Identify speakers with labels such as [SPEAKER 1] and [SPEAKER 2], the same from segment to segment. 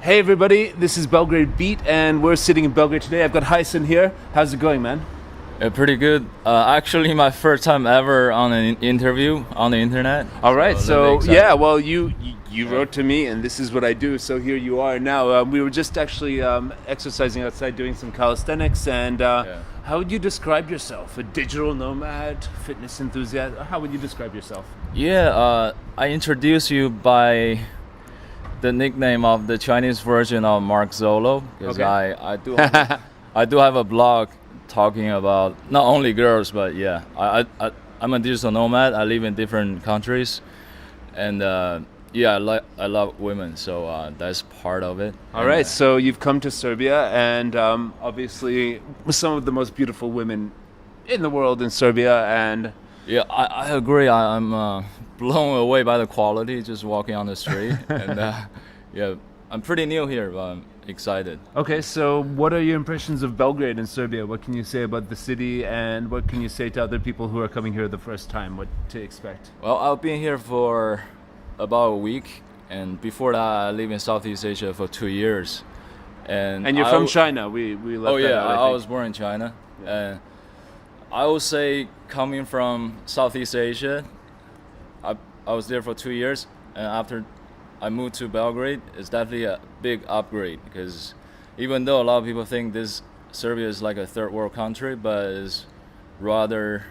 [SPEAKER 1] Hey everybody, this is Belgrade Beat, and we're sitting in Belgrade today. I've got Hyson here. How's it going, man?
[SPEAKER 2] Pretty good. Actually, my first time ever on an interview on the internet.
[SPEAKER 1] All right, so
[SPEAKER 2] really
[SPEAKER 1] yeah, well, you wrote to me, and this is what I do. So here you are now. We were just actually exercising outside, doing some calisthenics. And how would you describe yourself? A digital nomad, fitness enthusiast? How would you describe yourself?
[SPEAKER 2] I introduce you by the nickname of the Chinese version of Mark Zolo, because
[SPEAKER 1] Okay.
[SPEAKER 2] I do have a blog talking about not only girls, but I'm a digital nomad. I live in different countries, and I love women, so that's part of it.
[SPEAKER 1] All right, so you've come to Serbia, and obviously some of the most beautiful women in the world in Serbia, and
[SPEAKER 2] I agree. I'm blown away by the quality just walking on the street, and I'm pretty new here, but I'm excited.
[SPEAKER 1] okay, so what are your impressions of Belgrade in Serbia? What can you say about the city, and what can you say to other people who are coming here the first time? What to expect?
[SPEAKER 2] Well, I've been here for about a week, and before that, I lived in Southeast Asia for 2 years.
[SPEAKER 1] And you're from China. We left
[SPEAKER 2] Oh
[SPEAKER 1] that
[SPEAKER 2] yeah,
[SPEAKER 1] out,
[SPEAKER 2] I was born in China, and I would say coming from Southeast Asia, I was there for 2 years, and after I moved to Belgrade, it's definitely a big upgrade, because even though a lot of people think this Serbia is like a third world country, but it's rather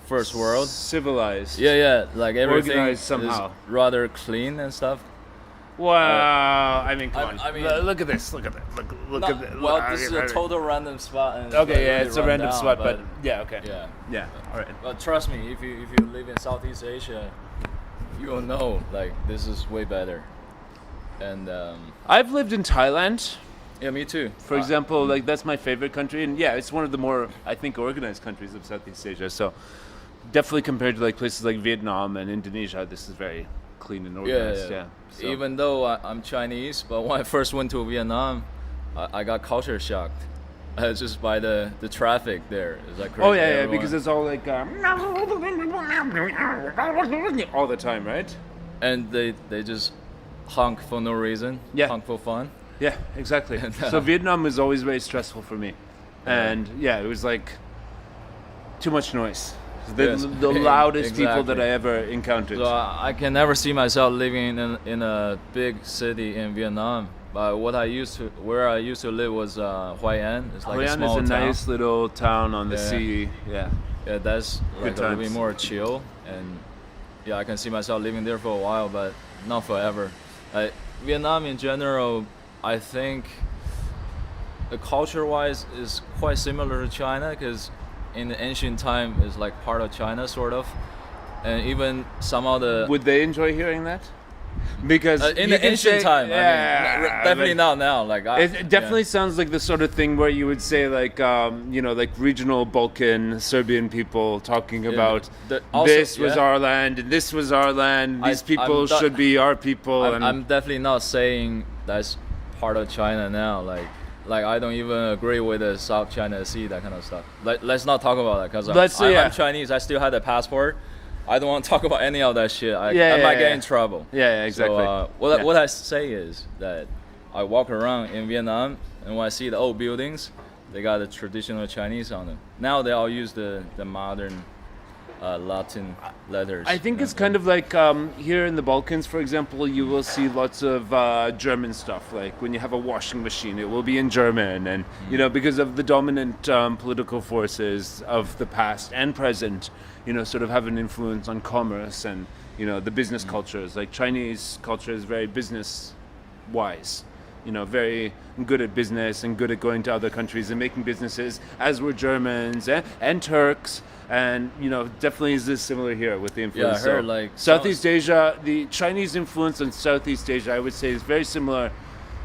[SPEAKER 2] first world.
[SPEAKER 1] Civilized.
[SPEAKER 2] Like everything
[SPEAKER 1] Organized somehow.
[SPEAKER 2] is rather clean and stuff.
[SPEAKER 1] Wow, I mean, come on.
[SPEAKER 2] I mean-
[SPEAKER 1] look at this. Look at that. Look at that.
[SPEAKER 2] Well, this is a total random spot. And
[SPEAKER 1] Okay, yeah,
[SPEAKER 2] really
[SPEAKER 1] it's a
[SPEAKER 2] run
[SPEAKER 1] random
[SPEAKER 2] down,
[SPEAKER 1] spot, but yeah, okay.
[SPEAKER 2] Yeah.
[SPEAKER 1] All right.
[SPEAKER 2] But trust me, if you live in Southeast Asia, you will know like this is way better. And
[SPEAKER 1] I've lived in Thailand,
[SPEAKER 2] yeah, me too.
[SPEAKER 1] for example. Like that's my favorite country, and yeah, it's one of the more, I think, organized countries of Southeast Asia. So definitely compared to like places like Vietnam and Indonesia, this is very clean and organized. Yeah. So.
[SPEAKER 2] Even though I'm Chinese, but when I first went to Vietnam, I got culture shocked. Just by the traffic there. It's like crazy.
[SPEAKER 1] Oh yeah,
[SPEAKER 2] Everyone-
[SPEAKER 1] because it's all like all the time, right?
[SPEAKER 2] and they just honk for no reason.
[SPEAKER 1] Yeah.
[SPEAKER 2] Honk for fun.
[SPEAKER 1] Yeah, exactly. So Vietnam was always very stressful for me, and yeah, it was like too much noise.
[SPEAKER 2] Yes.
[SPEAKER 1] The loudest people that
[SPEAKER 2] Exactly.
[SPEAKER 1] I ever encountered.
[SPEAKER 2] So I can never see myself living in a big city in Vietnam. But where I used to live was Hoi An. It's like
[SPEAKER 1] Hoi
[SPEAKER 2] a
[SPEAKER 1] An
[SPEAKER 2] small
[SPEAKER 1] is a
[SPEAKER 2] town.
[SPEAKER 1] nice little town on the
[SPEAKER 2] Yeah.
[SPEAKER 1] sea. Yeah.
[SPEAKER 2] Yeah, that's like a little
[SPEAKER 1] times.
[SPEAKER 2] bit more chill, and yeah, I can see myself living there for a while, but not forever. Vietnam in general, I think, culture-wise, is quite similar to China, because in the ancient time, it's like part of China, sort of, and even some of the
[SPEAKER 1] Would they enjoy hearing that? Because
[SPEAKER 2] in
[SPEAKER 1] you
[SPEAKER 2] the
[SPEAKER 1] can
[SPEAKER 2] ancient
[SPEAKER 1] say-
[SPEAKER 2] time,
[SPEAKER 1] yeah,
[SPEAKER 2] I mean, definitely
[SPEAKER 1] like-
[SPEAKER 2] not now. Like
[SPEAKER 1] It definitely sounds like the sort of thing where you would say like like regional Balkan Serbian people talking about
[SPEAKER 2] also-
[SPEAKER 1] this was
[SPEAKER 2] yeah.
[SPEAKER 1] our land and this was our land. These
[SPEAKER 2] I'm
[SPEAKER 1] people
[SPEAKER 2] not-
[SPEAKER 1] should be our people.
[SPEAKER 2] I'm,
[SPEAKER 1] and
[SPEAKER 2] I'm definitely not saying that's part of China now. Like I don't even agree with the South China Sea, that kind of stuff. Let's not talk about that, because I'm Chinese. I still have the passport. I don't want to talk about any of that shit. I might get in trouble.
[SPEAKER 1] Yeah, exactly.
[SPEAKER 2] So what I say is that I walk around in Vietnam, and when I see the old buildings, they got the traditional Chinese on them. Now they all use the modern Latin letters.
[SPEAKER 1] I think it's kind of like here in the Balkans, for example, you will see lots of German stuff. Like when you have a washing machine, it will be in German, and because of the dominant political forces of the past and present, sort of have an influence on commerce and the business cultures. Like Chinese culture is very business wise. Very good at business and good at going to other countries and making businesses, as were Germans and Turks. And definitely is this similar here with the influence.
[SPEAKER 2] Yeah, I heard like
[SPEAKER 1] Southeast Asia, the Chinese influence on Southeast Asia, I would say, is very similar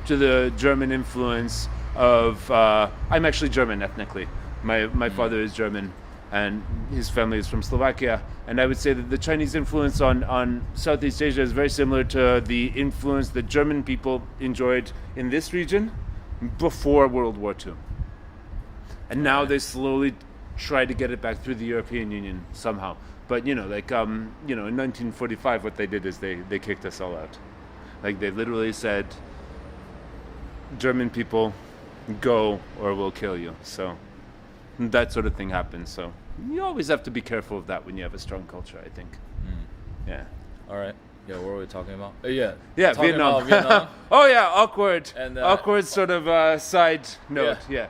[SPEAKER 1] to the German influence of. I'm actually German ethnically. My father is German, and his family is from Slovakia. And I would say that the Chinese influence on Southeast Asia is very similar to the influence that German people enjoyed in this region before World War II. And now they slowly try to get it back through the European Union somehow. But in 1945, what they did is they kicked us all out. Like they literally said, German people, go or we'll kill you. So that sort of thing happens. So you always have to be careful of that when you have a strong culture, I think. Yeah.
[SPEAKER 2] All right. Yeah, what were we talking about? Yeah.
[SPEAKER 1] Yeah,
[SPEAKER 2] Talking
[SPEAKER 1] Vietnam.
[SPEAKER 2] about Vietnam.
[SPEAKER 1] Oh yeah, awkward.
[SPEAKER 2] And,
[SPEAKER 1] awkward sort of side note. Yeah.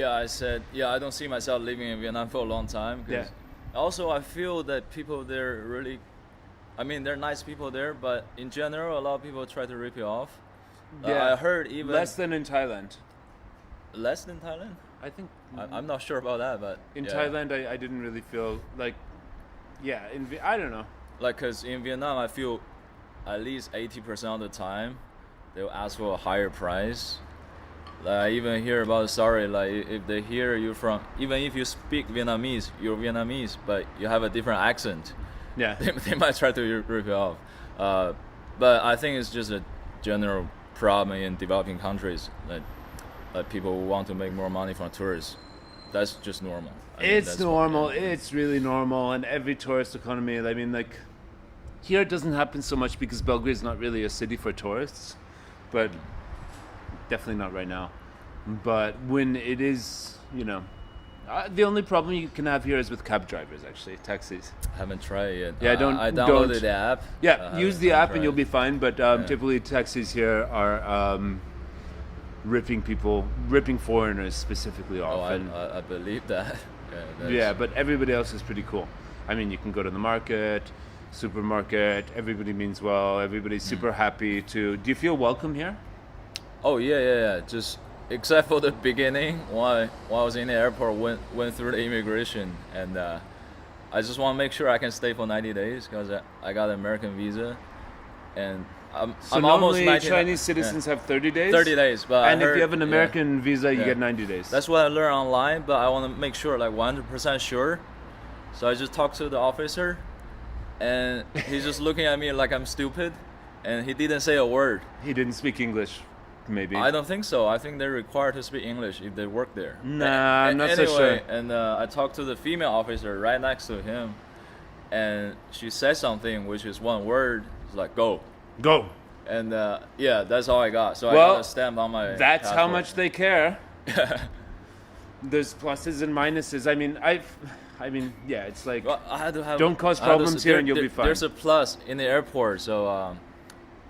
[SPEAKER 2] I said, I don't see myself living in Vietnam for a long time. 'Cause
[SPEAKER 1] Yeah.
[SPEAKER 2] Also, I feel that people there really, I mean, they're nice people there, but in general, a lot of people try to rip you off.
[SPEAKER 1] Yeah.
[SPEAKER 2] I heard even
[SPEAKER 1] Less than in Thailand.
[SPEAKER 2] less than Thailand.
[SPEAKER 1] I think
[SPEAKER 2] I'm not sure about that, but
[SPEAKER 1] in
[SPEAKER 2] yeah.
[SPEAKER 1] Thailand I didn't really feel like. Yeah, I don't know.
[SPEAKER 2] Like, cause in Vietnam, I feel at least 80% of the time they'll ask for a higher price. Like, I even hear about like if they hear you from, even if you speak Vietnamese, you're Vietnamese, but you have a different accent,
[SPEAKER 1] Yeah.
[SPEAKER 2] they might try to rip you off. But I think it's just a general problem in developing countries that people want to make more money from tourists. That's just normal. I mean,
[SPEAKER 1] It's
[SPEAKER 2] that's
[SPEAKER 1] normal.
[SPEAKER 2] what- yeah.
[SPEAKER 1] It's really normal, and every tourist economy. I mean, like here it doesn't happen so much because Belgrade is not really a city for tourists, but definitely not right now. But when it is, the only problem you can have here is with cab drivers, actually, taxis.
[SPEAKER 2] I haven't tried it yet.
[SPEAKER 1] Yeah,
[SPEAKER 2] I downloaded
[SPEAKER 1] don't-
[SPEAKER 2] the app.
[SPEAKER 1] Yeah, use the
[SPEAKER 2] haven't
[SPEAKER 1] app and you'll be fine. But
[SPEAKER 2] Yeah.
[SPEAKER 1] typically, taxis here are ripping foreigners specifically off.
[SPEAKER 2] Oh,
[SPEAKER 1] and
[SPEAKER 2] I believe that. Yeah,
[SPEAKER 1] yeah, but everybody else is pretty cool. I mean, you can go to the market, supermarket. Everybody means well. Everybody's super happy to. Do you feel welcome here?
[SPEAKER 2] Oh yeah. Just except for the beginning, while I was in the airport, went through the immigration, and I just want to make sure I can stay for 90 days because I got an American visa, and
[SPEAKER 1] So
[SPEAKER 2] I'm almost
[SPEAKER 1] normally
[SPEAKER 2] 90
[SPEAKER 1] Chinese citizens have 30 days.
[SPEAKER 2] 30 days, but
[SPEAKER 1] And if you have an American visa, you
[SPEAKER 2] Yeah.
[SPEAKER 1] get 90 days.
[SPEAKER 2] That's what I learned online, but I want to make sure, like 100% sure. So I just talked to the officer, and he's just looking at me like I'm stupid, and he didn't say a word.
[SPEAKER 1] He didn't speak English, maybe.
[SPEAKER 2] I don't think so. I think they're required to speak English if they work there.
[SPEAKER 1] Nah, I'm not so
[SPEAKER 2] anyway,
[SPEAKER 1] sure.
[SPEAKER 2] And I talked to the female officer right next to him, and she said something which is one word. It's like go.
[SPEAKER 1] Go.
[SPEAKER 2] And that's all I got. So I
[SPEAKER 1] Well,
[SPEAKER 2] got a stamp on my.
[SPEAKER 1] That's how
[SPEAKER 2] passport.
[SPEAKER 1] much they care. There's pluses and minuses. I mean, yeah, it's like
[SPEAKER 2] Well, I had to have.
[SPEAKER 1] Don't cause
[SPEAKER 2] I had to-
[SPEAKER 1] problems here and you'll be fine.
[SPEAKER 2] There's a plus in the airport, so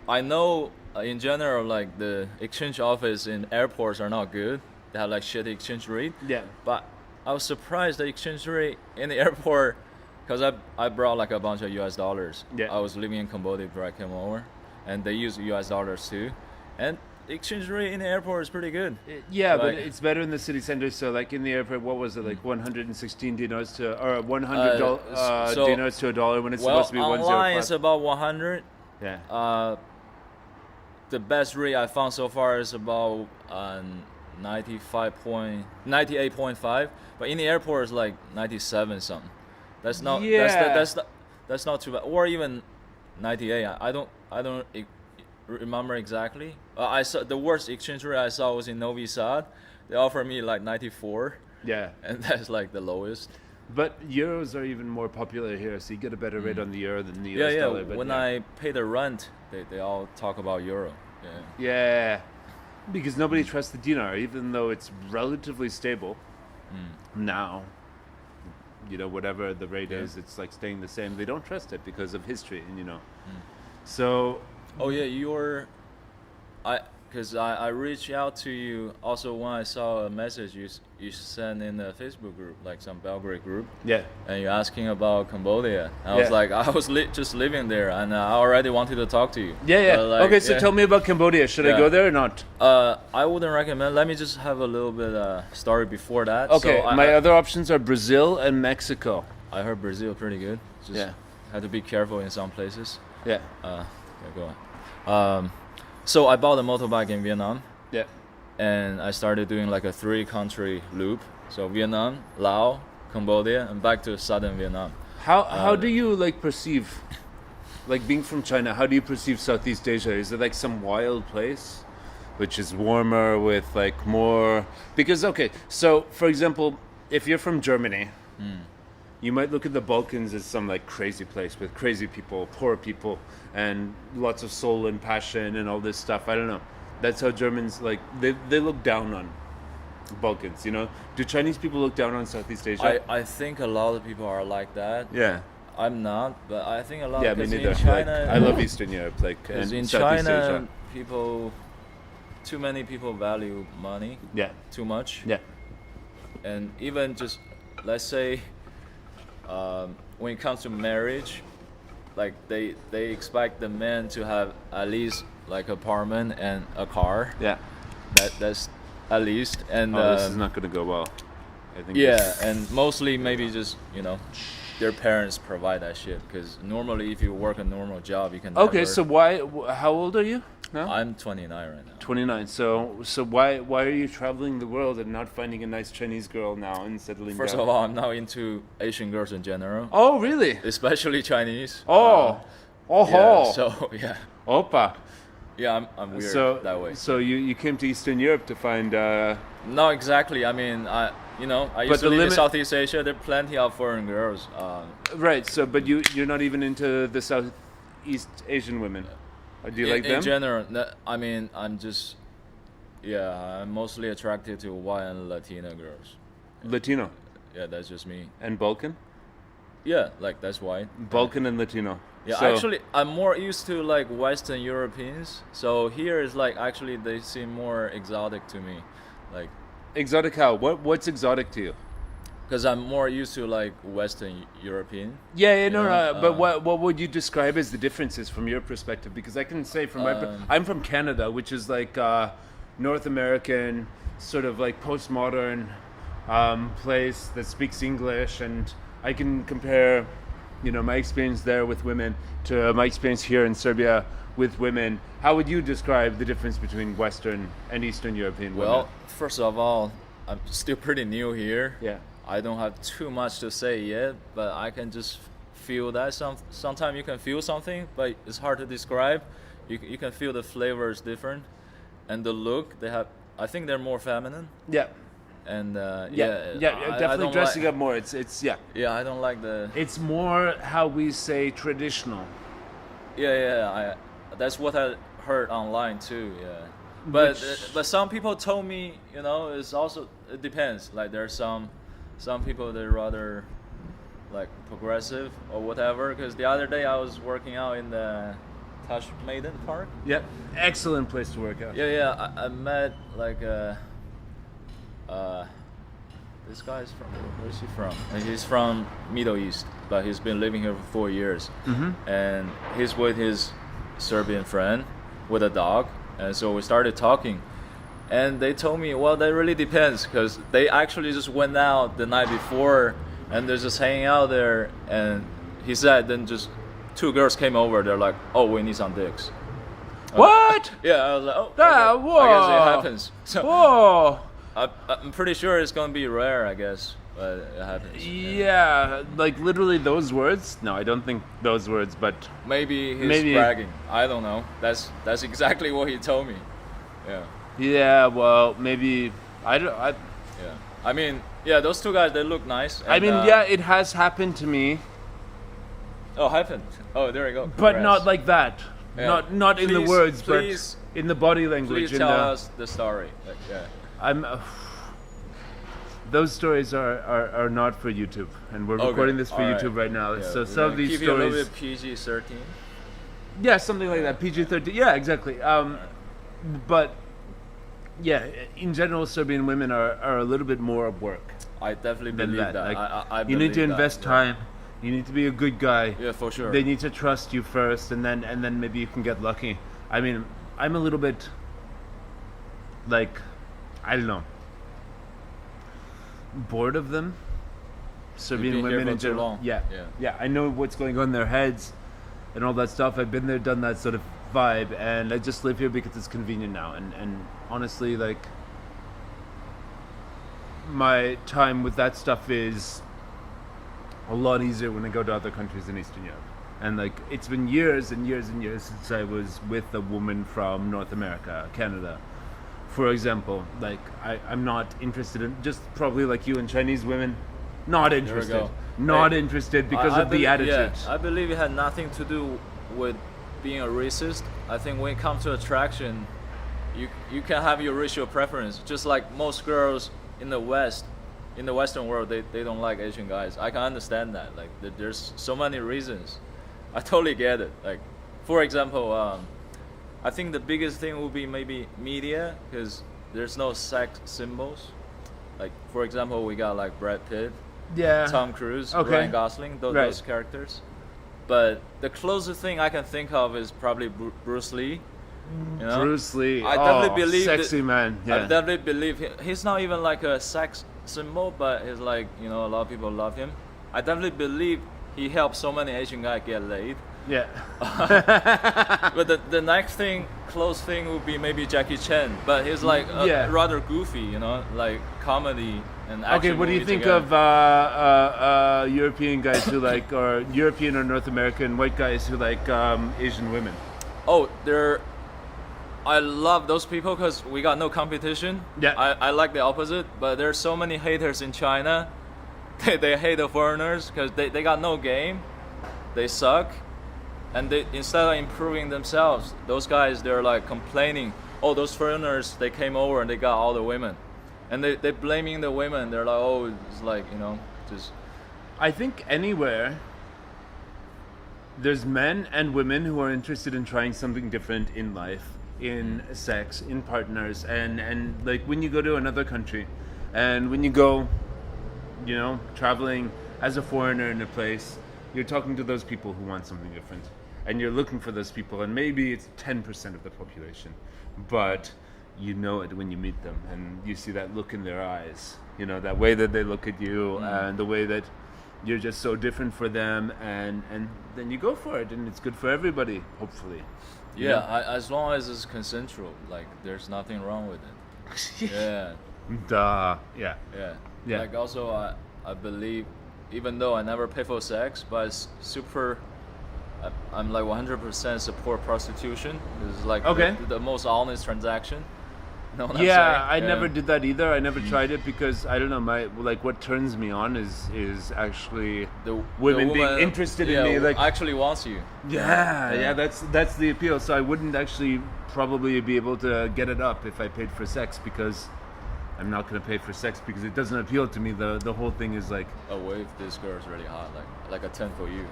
[SPEAKER 2] I know in general like the exchange office in airports are not good. They have like shitty exchange rate.
[SPEAKER 1] yeah.
[SPEAKER 2] But I was surprised the exchange rate in the airport, because I brought like a bunch of US dollars.
[SPEAKER 1] Yeah.
[SPEAKER 2] I was living in Cambodia before I came over, and they use US dollars too, and the exchange rate in the airport is pretty good.
[SPEAKER 1] Yeah, but
[SPEAKER 2] Like-
[SPEAKER 1] it's better in the city center. So, like in the airport, what was it like 116 dinars to, or 100
[SPEAKER 2] so-
[SPEAKER 1] dinars to $1 when it's
[SPEAKER 2] Well,
[SPEAKER 1] supposed to be
[SPEAKER 2] online it's
[SPEAKER 1] 105?
[SPEAKER 2] about 100.
[SPEAKER 1] Yeah.
[SPEAKER 2] The best rate I found so far is about 98.5, but in the airport it's like 97 something. That's not
[SPEAKER 1] Yeah.
[SPEAKER 2] that's not too bad, or even 98. I don't remember exactly. I saw the worst exchange rate I saw was in Novi Sad. They offered me like 94,
[SPEAKER 1] Yeah.
[SPEAKER 2] and that's like the lowest.
[SPEAKER 1] But euros are even more popular here, so you get a better rate on the euro than the US
[SPEAKER 2] Yeah.
[SPEAKER 1] dollar. But
[SPEAKER 2] When
[SPEAKER 1] yeah.
[SPEAKER 2] I pay the rent, they all talk about euro. Yeah.
[SPEAKER 1] Yeah, because nobody trusts the dinar, even though it's relatively stable now. Whatever the rate
[SPEAKER 2] Yeah.
[SPEAKER 1] is, it's like staying the same. They don't trust it because of history, and So
[SPEAKER 2] Oh yeah, because I reached out to you also when I saw a message you sent in the Facebook group, like some Belgrade group,
[SPEAKER 1] yeah,
[SPEAKER 2] and you're asking about Cambodia. And I was
[SPEAKER 1] Yeah.
[SPEAKER 2] like, I was just living there, and I already wanted to talk to you.
[SPEAKER 1] yeah.
[SPEAKER 2] But, like,
[SPEAKER 1] Okay, so
[SPEAKER 2] yeah.
[SPEAKER 1] tell me about Cambodia. Should I
[SPEAKER 2] Yeah.
[SPEAKER 1] go there or not?
[SPEAKER 2] I wouldn't recommend. Let me just have a little bit story before that.
[SPEAKER 1] Okay,
[SPEAKER 2] So
[SPEAKER 1] my other options are Brazil and Mexico.
[SPEAKER 2] I heard Brazil pretty good. Just
[SPEAKER 1] Yeah.
[SPEAKER 2] had to be careful in some places.
[SPEAKER 1] Yeah,
[SPEAKER 2] Yeah, go on. So I bought a motorbike in Vietnam,
[SPEAKER 1] yeah,
[SPEAKER 2] and I started doing like a 3-country loop. So Vietnam, Laos, Cambodia, and back to southern Vietnam.
[SPEAKER 1] How do you perceive, being from China? How do you perceive Southeast Asia? Is it like some wild place, which is warmer with more? Because so for example, if you're from Germany, you might look at the Balkans as some crazy place with crazy people, poor people, and lots of soul and passion and all this stuff. I don't know. That's how Germans like they look down on Balkans. You know, do Chinese people look down on Southeast Asia?
[SPEAKER 2] I think a lot of people are like that.
[SPEAKER 1] Yeah.
[SPEAKER 2] I'm not, but I think a lot.
[SPEAKER 1] Yeah, me
[SPEAKER 2] because
[SPEAKER 1] neither.
[SPEAKER 2] in China,
[SPEAKER 1] Like, I love Eastern Europe, like, and
[SPEAKER 2] in
[SPEAKER 1] Southeast
[SPEAKER 2] China,
[SPEAKER 1] Asia.
[SPEAKER 2] people, too many people value money
[SPEAKER 1] Yeah.
[SPEAKER 2] too much.
[SPEAKER 1] Yeah.
[SPEAKER 2] And even just, let's say, when it comes to marriage, like they expect the men to have at least like apartment and a car.
[SPEAKER 1] Yeah.
[SPEAKER 2] That's at least. And
[SPEAKER 1] Oh, this is not going to go well. I think.
[SPEAKER 2] yeah, and mostly maybe just their parents provide that shit, because normally if you work a normal job you can
[SPEAKER 1] Okay,
[SPEAKER 2] never,
[SPEAKER 1] so how old are you now?
[SPEAKER 2] I'm 29 right now.
[SPEAKER 1] 29. So why are you traveling the world and not finding a nice Chinese girl now and settling
[SPEAKER 2] First
[SPEAKER 1] down?
[SPEAKER 2] of all, I'm now into Asian girls in general,
[SPEAKER 1] Oh, really?
[SPEAKER 2] especially Chinese.
[SPEAKER 1] Oh. Oh.
[SPEAKER 2] Yeah, so yeah,
[SPEAKER 1] Opa.
[SPEAKER 2] yeah, I'm weird
[SPEAKER 1] So
[SPEAKER 2] that way.
[SPEAKER 1] So you came to Eastern Europe to find
[SPEAKER 2] Not exactly. I mean, I
[SPEAKER 1] But
[SPEAKER 2] used to
[SPEAKER 1] the
[SPEAKER 2] live in
[SPEAKER 1] limit-
[SPEAKER 2] Southeast Asia. There are plenty of foreign girls.
[SPEAKER 1] right. So but you're not even into the Southeast Asian women. Do you like them?
[SPEAKER 2] In general, I mean, I'm mostly attracted to white and Latina girls.
[SPEAKER 1] Latino
[SPEAKER 2] Yeah, that's just me.
[SPEAKER 1] and Balkan?
[SPEAKER 2] Yeah, like that's white.
[SPEAKER 1] Balkan and Latino.
[SPEAKER 2] Yeah,
[SPEAKER 1] So-
[SPEAKER 2] actually, I'm more used to like Western Europeans. So here is like actually they seem more exotic to me, like
[SPEAKER 1] Exotic how? What's exotic to you?
[SPEAKER 2] because I'm more used to like Western European.
[SPEAKER 1] Yeah, no,
[SPEAKER 2] know,
[SPEAKER 1] no. But what would you describe as the differences from your perspective? Because I can say from I'm from Canada, which is like North American, sort of like postmodern place that speaks English, and I can compare, my experience there with women to my experience here in Serbia with women. How would you describe the difference between Western and Eastern European women?
[SPEAKER 2] Well, first of all, I'm still pretty new here.
[SPEAKER 1] Yeah.
[SPEAKER 2] I don't have too much to say yet, but I can just feel that sometimes you can feel something, but it's hard to describe. You can feel the flavor is different, and the look they have. I think they're more feminine,
[SPEAKER 1] Yeah.
[SPEAKER 2] and
[SPEAKER 1] Yeah,
[SPEAKER 2] I
[SPEAKER 1] definitely
[SPEAKER 2] don't
[SPEAKER 1] dressing
[SPEAKER 2] like,
[SPEAKER 1] up more. It's yeah.
[SPEAKER 2] Yeah, I don't like the.
[SPEAKER 1] It's more how we say traditional.
[SPEAKER 2] Yeah. That's what I heard online too. Yeah, but some people told me, it depends. Like there's some people they're rather like progressive or whatever. Because the other day I was working out in the Tash Maiden Park.
[SPEAKER 1] Yeah, excellent place to work out.
[SPEAKER 2] Yeah. I met like this guy is from, where's he from? And he's from Middle East, but he's been living here for 4 years. Mm-hmm. And he's with his Serbian friend with a dog, and so we started talking. And they told me, well, that really depends, because they actually just went out the night before, and they're just hanging out there. And he said, then just 2 girls came over. They're like, oh, we need some dicks.
[SPEAKER 1] What?
[SPEAKER 2] Yeah, I was like, oh,
[SPEAKER 1] Ah,
[SPEAKER 2] okay.
[SPEAKER 1] whoa.
[SPEAKER 2] I guess it happens. So
[SPEAKER 1] Whoa.
[SPEAKER 2] I'm pretty sure it's gonna be rare, I guess, but it happens.
[SPEAKER 1] Yeah, like literally those words. No, I don't think those words, but
[SPEAKER 2] Maybe he's
[SPEAKER 1] Maybe-
[SPEAKER 2] bragging. I don't know. That's exactly what he told me. Yeah.
[SPEAKER 1] yeah. Well, maybe I don't.
[SPEAKER 2] Yeah. I mean, yeah, those 2 guys, they look nice.
[SPEAKER 1] I
[SPEAKER 2] and,
[SPEAKER 1] mean, yeah, it has happened to me,
[SPEAKER 2] Oh, happened. Oh, there you go.
[SPEAKER 1] but
[SPEAKER 2] Congrats.
[SPEAKER 1] not like that.
[SPEAKER 2] Yeah.
[SPEAKER 1] Not in the
[SPEAKER 2] Please-
[SPEAKER 1] words,
[SPEAKER 2] please-
[SPEAKER 1] but in the body language.
[SPEAKER 2] Please
[SPEAKER 1] in
[SPEAKER 2] tell
[SPEAKER 1] the,
[SPEAKER 2] us the story. Like, yeah.
[SPEAKER 1] I'm. Those stories are not for YouTube, and we're
[SPEAKER 2] Okay,
[SPEAKER 1] recording this for
[SPEAKER 2] all right.
[SPEAKER 1] YouTube right now.
[SPEAKER 2] Yeah,
[SPEAKER 1] so
[SPEAKER 2] we're
[SPEAKER 1] some
[SPEAKER 2] gonna
[SPEAKER 1] of these
[SPEAKER 2] keep it a little
[SPEAKER 1] stories,
[SPEAKER 2] bit PG-13.
[SPEAKER 1] yeah, something like that, PG-13. Yeah, exactly. But yeah, in general, Serbian women are a little bit more at work
[SPEAKER 2] I definitely
[SPEAKER 1] than
[SPEAKER 2] believe
[SPEAKER 1] that.
[SPEAKER 2] that.
[SPEAKER 1] Like,
[SPEAKER 2] I
[SPEAKER 1] you need to
[SPEAKER 2] believe that,
[SPEAKER 1] invest
[SPEAKER 2] yeah.
[SPEAKER 1] time. You need to be a good guy.
[SPEAKER 2] Yeah, for sure.
[SPEAKER 1] They need to trust you first, and then maybe you can get lucky. I mean, I'm a little bit like, I don't know, bored of them. Serbian
[SPEAKER 2] been here
[SPEAKER 1] women
[SPEAKER 2] for
[SPEAKER 1] in
[SPEAKER 2] too
[SPEAKER 1] general.
[SPEAKER 2] long.
[SPEAKER 1] Yeah.
[SPEAKER 2] Yeah.
[SPEAKER 1] I know what's going on in their heads and all that stuff. I've been there, done that sort of vibe, and I just live here because it's convenient now. And honestly, like, my time with that stuff is a lot easier when I go to other countries in Eastern Europe. And like, it's been years and years and years since I was with a woman from North America, Canada, for example. Like, I'm not interested in, just probably like you and Chinese women, not interested.
[SPEAKER 2] go.
[SPEAKER 1] Not
[SPEAKER 2] Hey,
[SPEAKER 1] interested because
[SPEAKER 2] I
[SPEAKER 1] of the
[SPEAKER 2] believe-
[SPEAKER 1] attitude.
[SPEAKER 2] Yeah, I believe it had nothing to do with being a racist. I think when it comes to attraction, you can have your racial preference, just like most girls in the Western world, they don't like Asian guys. I can understand that. Like there's so many reasons. I totally get it. Like, for example, I think the biggest thing would be maybe media, because there's no sex symbols. Like, for example, we got like Brad Pitt,
[SPEAKER 1] Yeah.
[SPEAKER 2] Tom Cruise,
[SPEAKER 1] Okay.
[SPEAKER 2] Ryan Gosling, those characters. But the closest thing I can think of is probably Bruce Lee. You know?
[SPEAKER 1] Bruce Lee.
[SPEAKER 2] I definitely believe
[SPEAKER 1] sexy man. Yeah.
[SPEAKER 2] I definitely believe he's not even like a sex symbol, but he's like, you know, a lot of people love him. I definitely believe he helped so many Asian guys get laid.
[SPEAKER 1] Yeah.
[SPEAKER 2] But the next thing, close thing, would be maybe Jackie Chan. But he's like rather goofy, you know, like comedy and action.
[SPEAKER 1] Okay, what do you
[SPEAKER 2] movie
[SPEAKER 1] think
[SPEAKER 2] together.
[SPEAKER 1] of European guys who like, or European or North American white guys who like Asian women?
[SPEAKER 2] Oh, I love those people because we got no competition.
[SPEAKER 1] Yeah.
[SPEAKER 2] I like the opposite, but there's so many haters in China. They hate the foreigners because they got no game. They suck. And they, instead of improving themselves, those guys, they're like complaining, oh, those foreigners, they came over and they got all the women. And they're blaming the women. They're like, oh, it's like, you know, just...
[SPEAKER 1] I think anywhere there's men and women who are interested in trying something different in life, in sex, in partners, and like when you go to another country and when you go, you know, traveling as a foreigner in a place, you're talking to those people who want something different. And you're looking for those people, and maybe it's 10% of the population, but you know it when you meet them, and you see that look in their eyes, you know, that way that they look at you, and the way that you're just so different for them, and then you go for it, and it's good for everybody, hopefully. You know?
[SPEAKER 2] as long as it's consensual, like there's nothing wrong with it. Yeah.
[SPEAKER 1] Duh. Yeah.
[SPEAKER 2] Yeah. Like also, I believe, even though I never pay for sex, but it's super. I'm like 100% support prostitution. It's like the most honest transaction. No,
[SPEAKER 1] I never did that either. I never tried it because I don't know. What turns me on is actually
[SPEAKER 2] the
[SPEAKER 1] women
[SPEAKER 2] woman,
[SPEAKER 1] being interested in me. Like
[SPEAKER 2] actually wants you.
[SPEAKER 1] Yeah. That's the appeal. So I wouldn't actually probably be able to get it up if I paid for sex, because I'm not going to pay for sex because it doesn't appeal to me. The whole thing is like,
[SPEAKER 2] oh, what if this girl is really hot, like a 10 for you?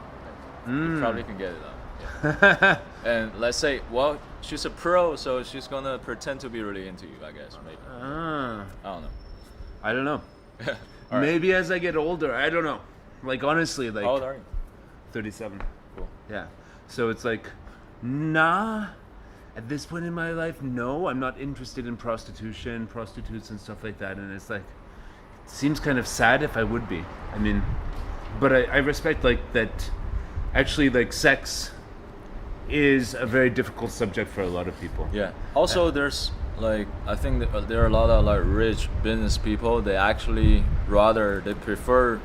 [SPEAKER 2] You probably can get it up. Yeah. And let's say, well, she's a pro, so she's gonna pretend to be really into you, I guess, maybe. I don't know.
[SPEAKER 1] Right. Maybe as I get older, I don't know. Like honestly, like.
[SPEAKER 2] How old are you?
[SPEAKER 1] 37.
[SPEAKER 2] Cool.
[SPEAKER 1] Yeah. So it's like, nah. At this point in my life, no, I'm not interested in prostitutes and stuff like that. And it's like, it seems kind of sad if I would be. I mean, but I respect like that. Actually, like sex is a very difficult subject for a lot of people.
[SPEAKER 2] Yeah. Also, there's like, I think that there are a lot of like rich business people. They actually they prefer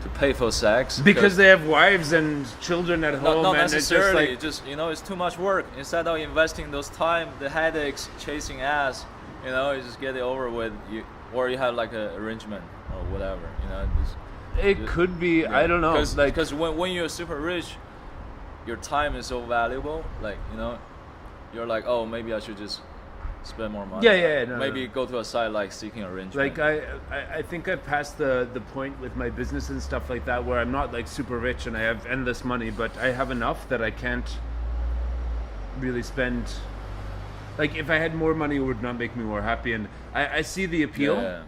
[SPEAKER 2] to pay for sex
[SPEAKER 1] because they have wives and children at home.
[SPEAKER 2] Not
[SPEAKER 1] and
[SPEAKER 2] necessarily.
[SPEAKER 1] It's just like,
[SPEAKER 2] you know, it's too much work. Instead of investing those time, the headaches, chasing ass, you know, you just get it over with. Or you have like an arrangement or whatever. You know.
[SPEAKER 1] It could be, I don't know.
[SPEAKER 2] Because when you're super rich, your time is so valuable. Like, you know, you're like, oh, maybe I should just spend more money. Maybe go to a site like Seeking Arrangement.
[SPEAKER 1] Like, I think I've passed the point with my business and stuff like that where I'm not like super rich and I have endless money, but I have enough that I can't really spend. Like, if I had more money, it would not make me more happy. And I see the appeal.
[SPEAKER 2] Yeah.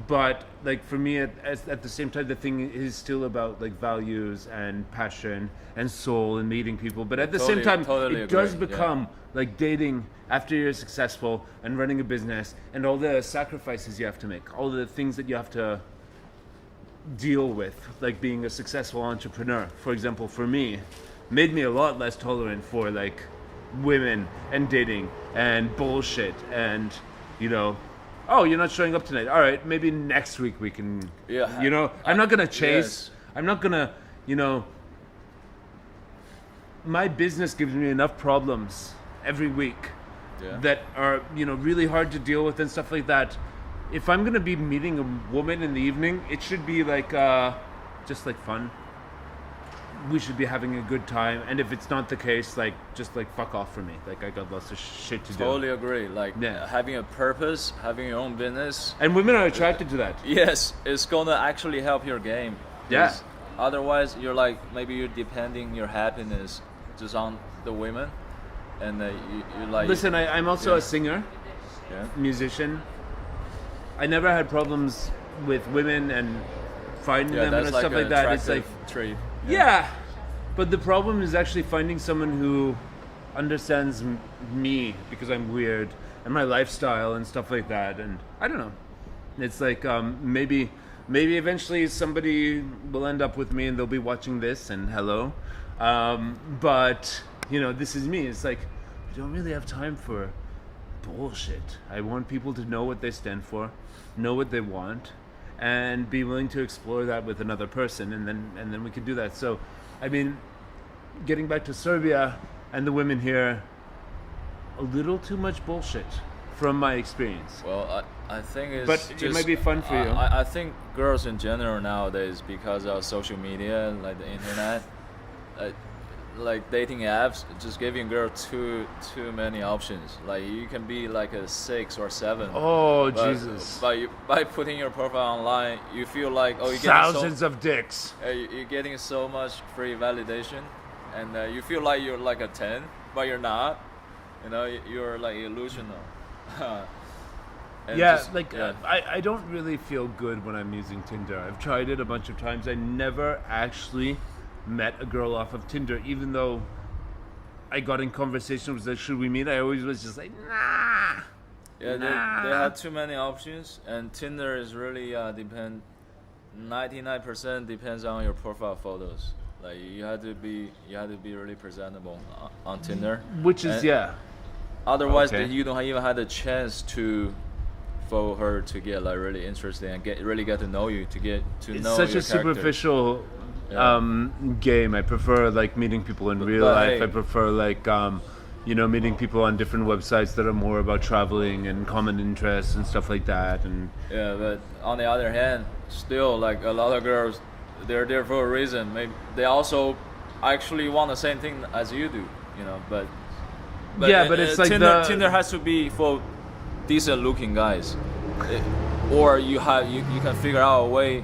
[SPEAKER 1] But like for me, at the same time, the thing is still about like values and passion and soul and meeting people. But at the same time, it does become like dating after you're successful and running a business and all the sacrifices you have to make, all the things that you have to deal with, like being a successful entrepreneur. For example, for me, made me a lot less tolerant for like women and dating and bullshit and, you know. Oh, you're not showing up tonight. All right, maybe next week we can. Yeah. You know, I'm not gonna chase. Yes. I'm not gonna, you know. My business gives me enough problems every week that are, you know, really hard to deal with and stuff like that. If I'm gonna be meeting a woman in the evening, it should be like, just like fun. we should be having a good time, and if it's not the case, like just like fuck off from me. Like I got lots of shit to
[SPEAKER 2] Totally
[SPEAKER 1] do.
[SPEAKER 2] agree. Like
[SPEAKER 1] Yeah.
[SPEAKER 2] having a purpose, having your own business.
[SPEAKER 1] And women are attracted to that.
[SPEAKER 2] Yes, it's gonna actually help your game.
[SPEAKER 1] Yeah.
[SPEAKER 2] 'Cause otherwise, you're like maybe you're depending your happiness just on the women, and you like.
[SPEAKER 1] Listen, I'm also
[SPEAKER 2] Yeah.
[SPEAKER 1] a singer,
[SPEAKER 2] Yeah.
[SPEAKER 1] musician. I never had problems with women and finding
[SPEAKER 2] Yeah,
[SPEAKER 1] them
[SPEAKER 2] that's
[SPEAKER 1] and
[SPEAKER 2] like
[SPEAKER 1] stuff
[SPEAKER 2] an
[SPEAKER 1] like that. It's like,
[SPEAKER 2] attractive trait.
[SPEAKER 1] yeah. But the problem is actually finding someone who understands me because I'm weird and my lifestyle and stuff like that. And I don't know. It's like maybe eventually somebody will end up with me and they'll be watching this and hello. But you know, this is me. It's like I don't really have time for bullshit. I want people to know what they stand for, know what they want, and be willing to explore that with another person, and then we can do that. So, I mean, getting back to Serbia and the women here, a little too much bullshit from my experience.
[SPEAKER 2] Well, I think it's
[SPEAKER 1] But
[SPEAKER 2] just,
[SPEAKER 1] it might be fun for you.
[SPEAKER 2] I think girls in general nowadays, because of social media, like the internet, like dating apps, just giving girl too many options. Like you can be like a 6 or 7.
[SPEAKER 1] Oh,
[SPEAKER 2] but,
[SPEAKER 1] Jesus.
[SPEAKER 2] By putting your profile online, you feel like you're
[SPEAKER 1] Thousands of dicks.
[SPEAKER 2] you're getting so much free validation, and you feel like you're like a 10, but you're not. You know, you're like illusional. And
[SPEAKER 1] Yeah,
[SPEAKER 2] just-
[SPEAKER 1] like
[SPEAKER 2] yeah.
[SPEAKER 1] I don't really feel good when I'm using Tinder. I've tried it a bunch of times. I never actually met a girl off of Tinder, even though I got in conversation with her, should we meet? I always was just like, nah.
[SPEAKER 2] Yeah,
[SPEAKER 1] Nah.
[SPEAKER 2] they have too many options, and Tinder is really 99% depends on your profile photos. Like you have to be really presentable on Tinder.
[SPEAKER 1] Which is,
[SPEAKER 2] And
[SPEAKER 1] yeah.
[SPEAKER 2] Otherwise,
[SPEAKER 1] Okay.
[SPEAKER 2] you don't even have the chance for her to get like really interested and really get to know you, to get to
[SPEAKER 1] It's
[SPEAKER 2] know
[SPEAKER 1] such
[SPEAKER 2] your
[SPEAKER 1] a
[SPEAKER 2] character.
[SPEAKER 1] superficial
[SPEAKER 2] Yeah.
[SPEAKER 1] game. I prefer like meeting people in real
[SPEAKER 2] but
[SPEAKER 1] life.
[SPEAKER 2] hey.
[SPEAKER 1] I prefer like meeting people on different websites that are more about traveling and common interests and stuff like that. And
[SPEAKER 2] Yeah, but on the other hand, still like a lot of girls, they're there for a reason. Maybe they also actually want the same thing as you do, you know. But
[SPEAKER 1] Yeah, but it's like
[SPEAKER 2] Tinder has to be for decent looking guys, or you can figure out a way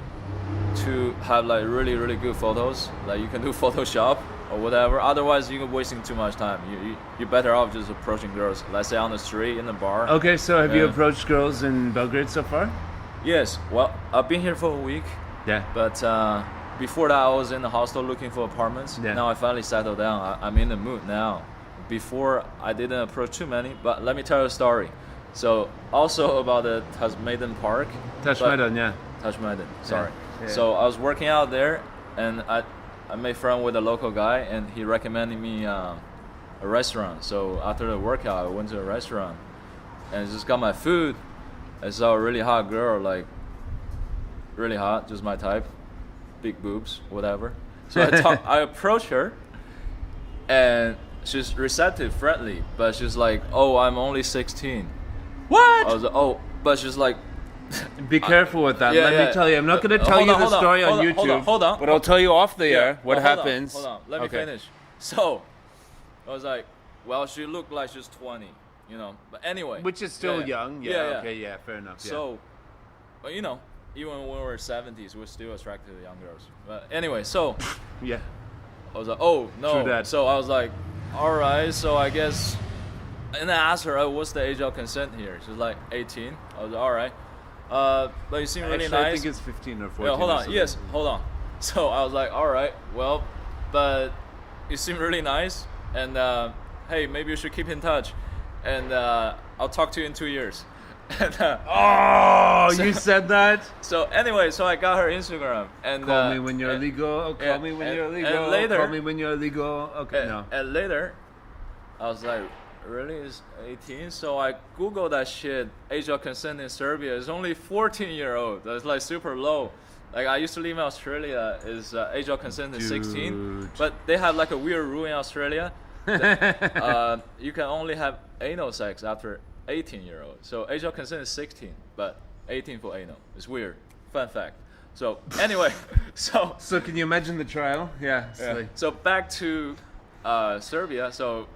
[SPEAKER 2] to have like really good photos. Like you can do Photoshop or whatever. Otherwise, you're wasting too much time. You're better off just approaching girls. Let's say on the street, in the bar.
[SPEAKER 1] okay, so have you
[SPEAKER 2] Yeah.
[SPEAKER 1] approached girls in Belgrade so far?
[SPEAKER 2] Yes. Well, I've been here for a week.
[SPEAKER 1] Yeah.
[SPEAKER 2] But before that, I was in the hostel looking for apartments.
[SPEAKER 1] Yeah.
[SPEAKER 2] Now I finally settled down. I'm in the mood now. Before, I didn't approach too many, but let me tell you a story. So, also about the Tasmadan Park.
[SPEAKER 1] Tashmadan, yeah.
[SPEAKER 2] Tashmadan, sorry.
[SPEAKER 1] Yeah.
[SPEAKER 2] So, I was working out there, and I made friend with a local guy, and he recommended me a restaurant. So, after the workout, I went to a restaurant, and just got my food. I saw a really hot girl, like, really hot, just my type, big boobs, whatever. So I approached her, and she's receptive, friendly, but she's like, "Oh, I'm only 16."
[SPEAKER 1] What?
[SPEAKER 2] I was like, "Oh," but she's like,
[SPEAKER 1] Be careful with that.
[SPEAKER 2] yeah,
[SPEAKER 1] Let
[SPEAKER 2] yeah.
[SPEAKER 1] me tell you, I'm not going to tell
[SPEAKER 2] Hold
[SPEAKER 1] you
[SPEAKER 2] on,
[SPEAKER 1] the
[SPEAKER 2] hold on,
[SPEAKER 1] story on
[SPEAKER 2] hold on,
[SPEAKER 1] YouTube.
[SPEAKER 2] hold on.
[SPEAKER 1] But I'll tell you off the
[SPEAKER 2] Yeah,
[SPEAKER 1] air what
[SPEAKER 2] well, hold on,
[SPEAKER 1] happens.
[SPEAKER 2] Hold on, let me
[SPEAKER 1] Okay.
[SPEAKER 2] finish. So, I was like, well, she looked like she's 20, you know. But anyway,
[SPEAKER 1] Which is still
[SPEAKER 2] yeah,
[SPEAKER 1] young. Yeah, okay, yeah, fair enough. Yeah.
[SPEAKER 2] So, but you know, even when we were 70s, we're still attracted to young girls. But anyway, so
[SPEAKER 1] yeah.
[SPEAKER 2] I was like, oh no.
[SPEAKER 1] True that.
[SPEAKER 2] So I was like, all right. So I guess, and I asked her, oh, what's the age of consent here? She's like 18. I was like, all right. But you seem really
[SPEAKER 1] Actually, I
[SPEAKER 2] nice.
[SPEAKER 1] think it's 15 or 14.
[SPEAKER 2] Yeah, hold
[SPEAKER 1] or
[SPEAKER 2] on.
[SPEAKER 1] something.
[SPEAKER 2] Yes, hold on. So I was like, all right, well, but you seem really nice, and hey, maybe you should keep in touch, and I'll talk to you in 2 years. And,
[SPEAKER 1] Oh,
[SPEAKER 2] So-
[SPEAKER 1] you said that?
[SPEAKER 2] so anyway, so I got her Instagram, and
[SPEAKER 1] Call me when you're
[SPEAKER 2] and-
[SPEAKER 1] legal. Oh, call
[SPEAKER 2] yeah,
[SPEAKER 1] me when
[SPEAKER 2] and-
[SPEAKER 1] you're
[SPEAKER 2] and
[SPEAKER 1] legal.
[SPEAKER 2] later-
[SPEAKER 1] Call me when you're legal. Okay,
[SPEAKER 2] and,
[SPEAKER 1] no.
[SPEAKER 2] and later, I was like, really, it's 18? So I googled that shit. Age of consent in Serbia is only 14-year-old. That's like super low. Like I used to live in Australia, is age of consent is 16,
[SPEAKER 1] Dude.
[SPEAKER 2] but they have like a weird rule in Australia. That, you can only have anal sex after 18-year-old. So age of consent is 16, but 18 for anal. It's weird. Fun fact. So anyway, so
[SPEAKER 1] So can you imagine the trial? Yeah. It's like-
[SPEAKER 2] so back to Serbia. So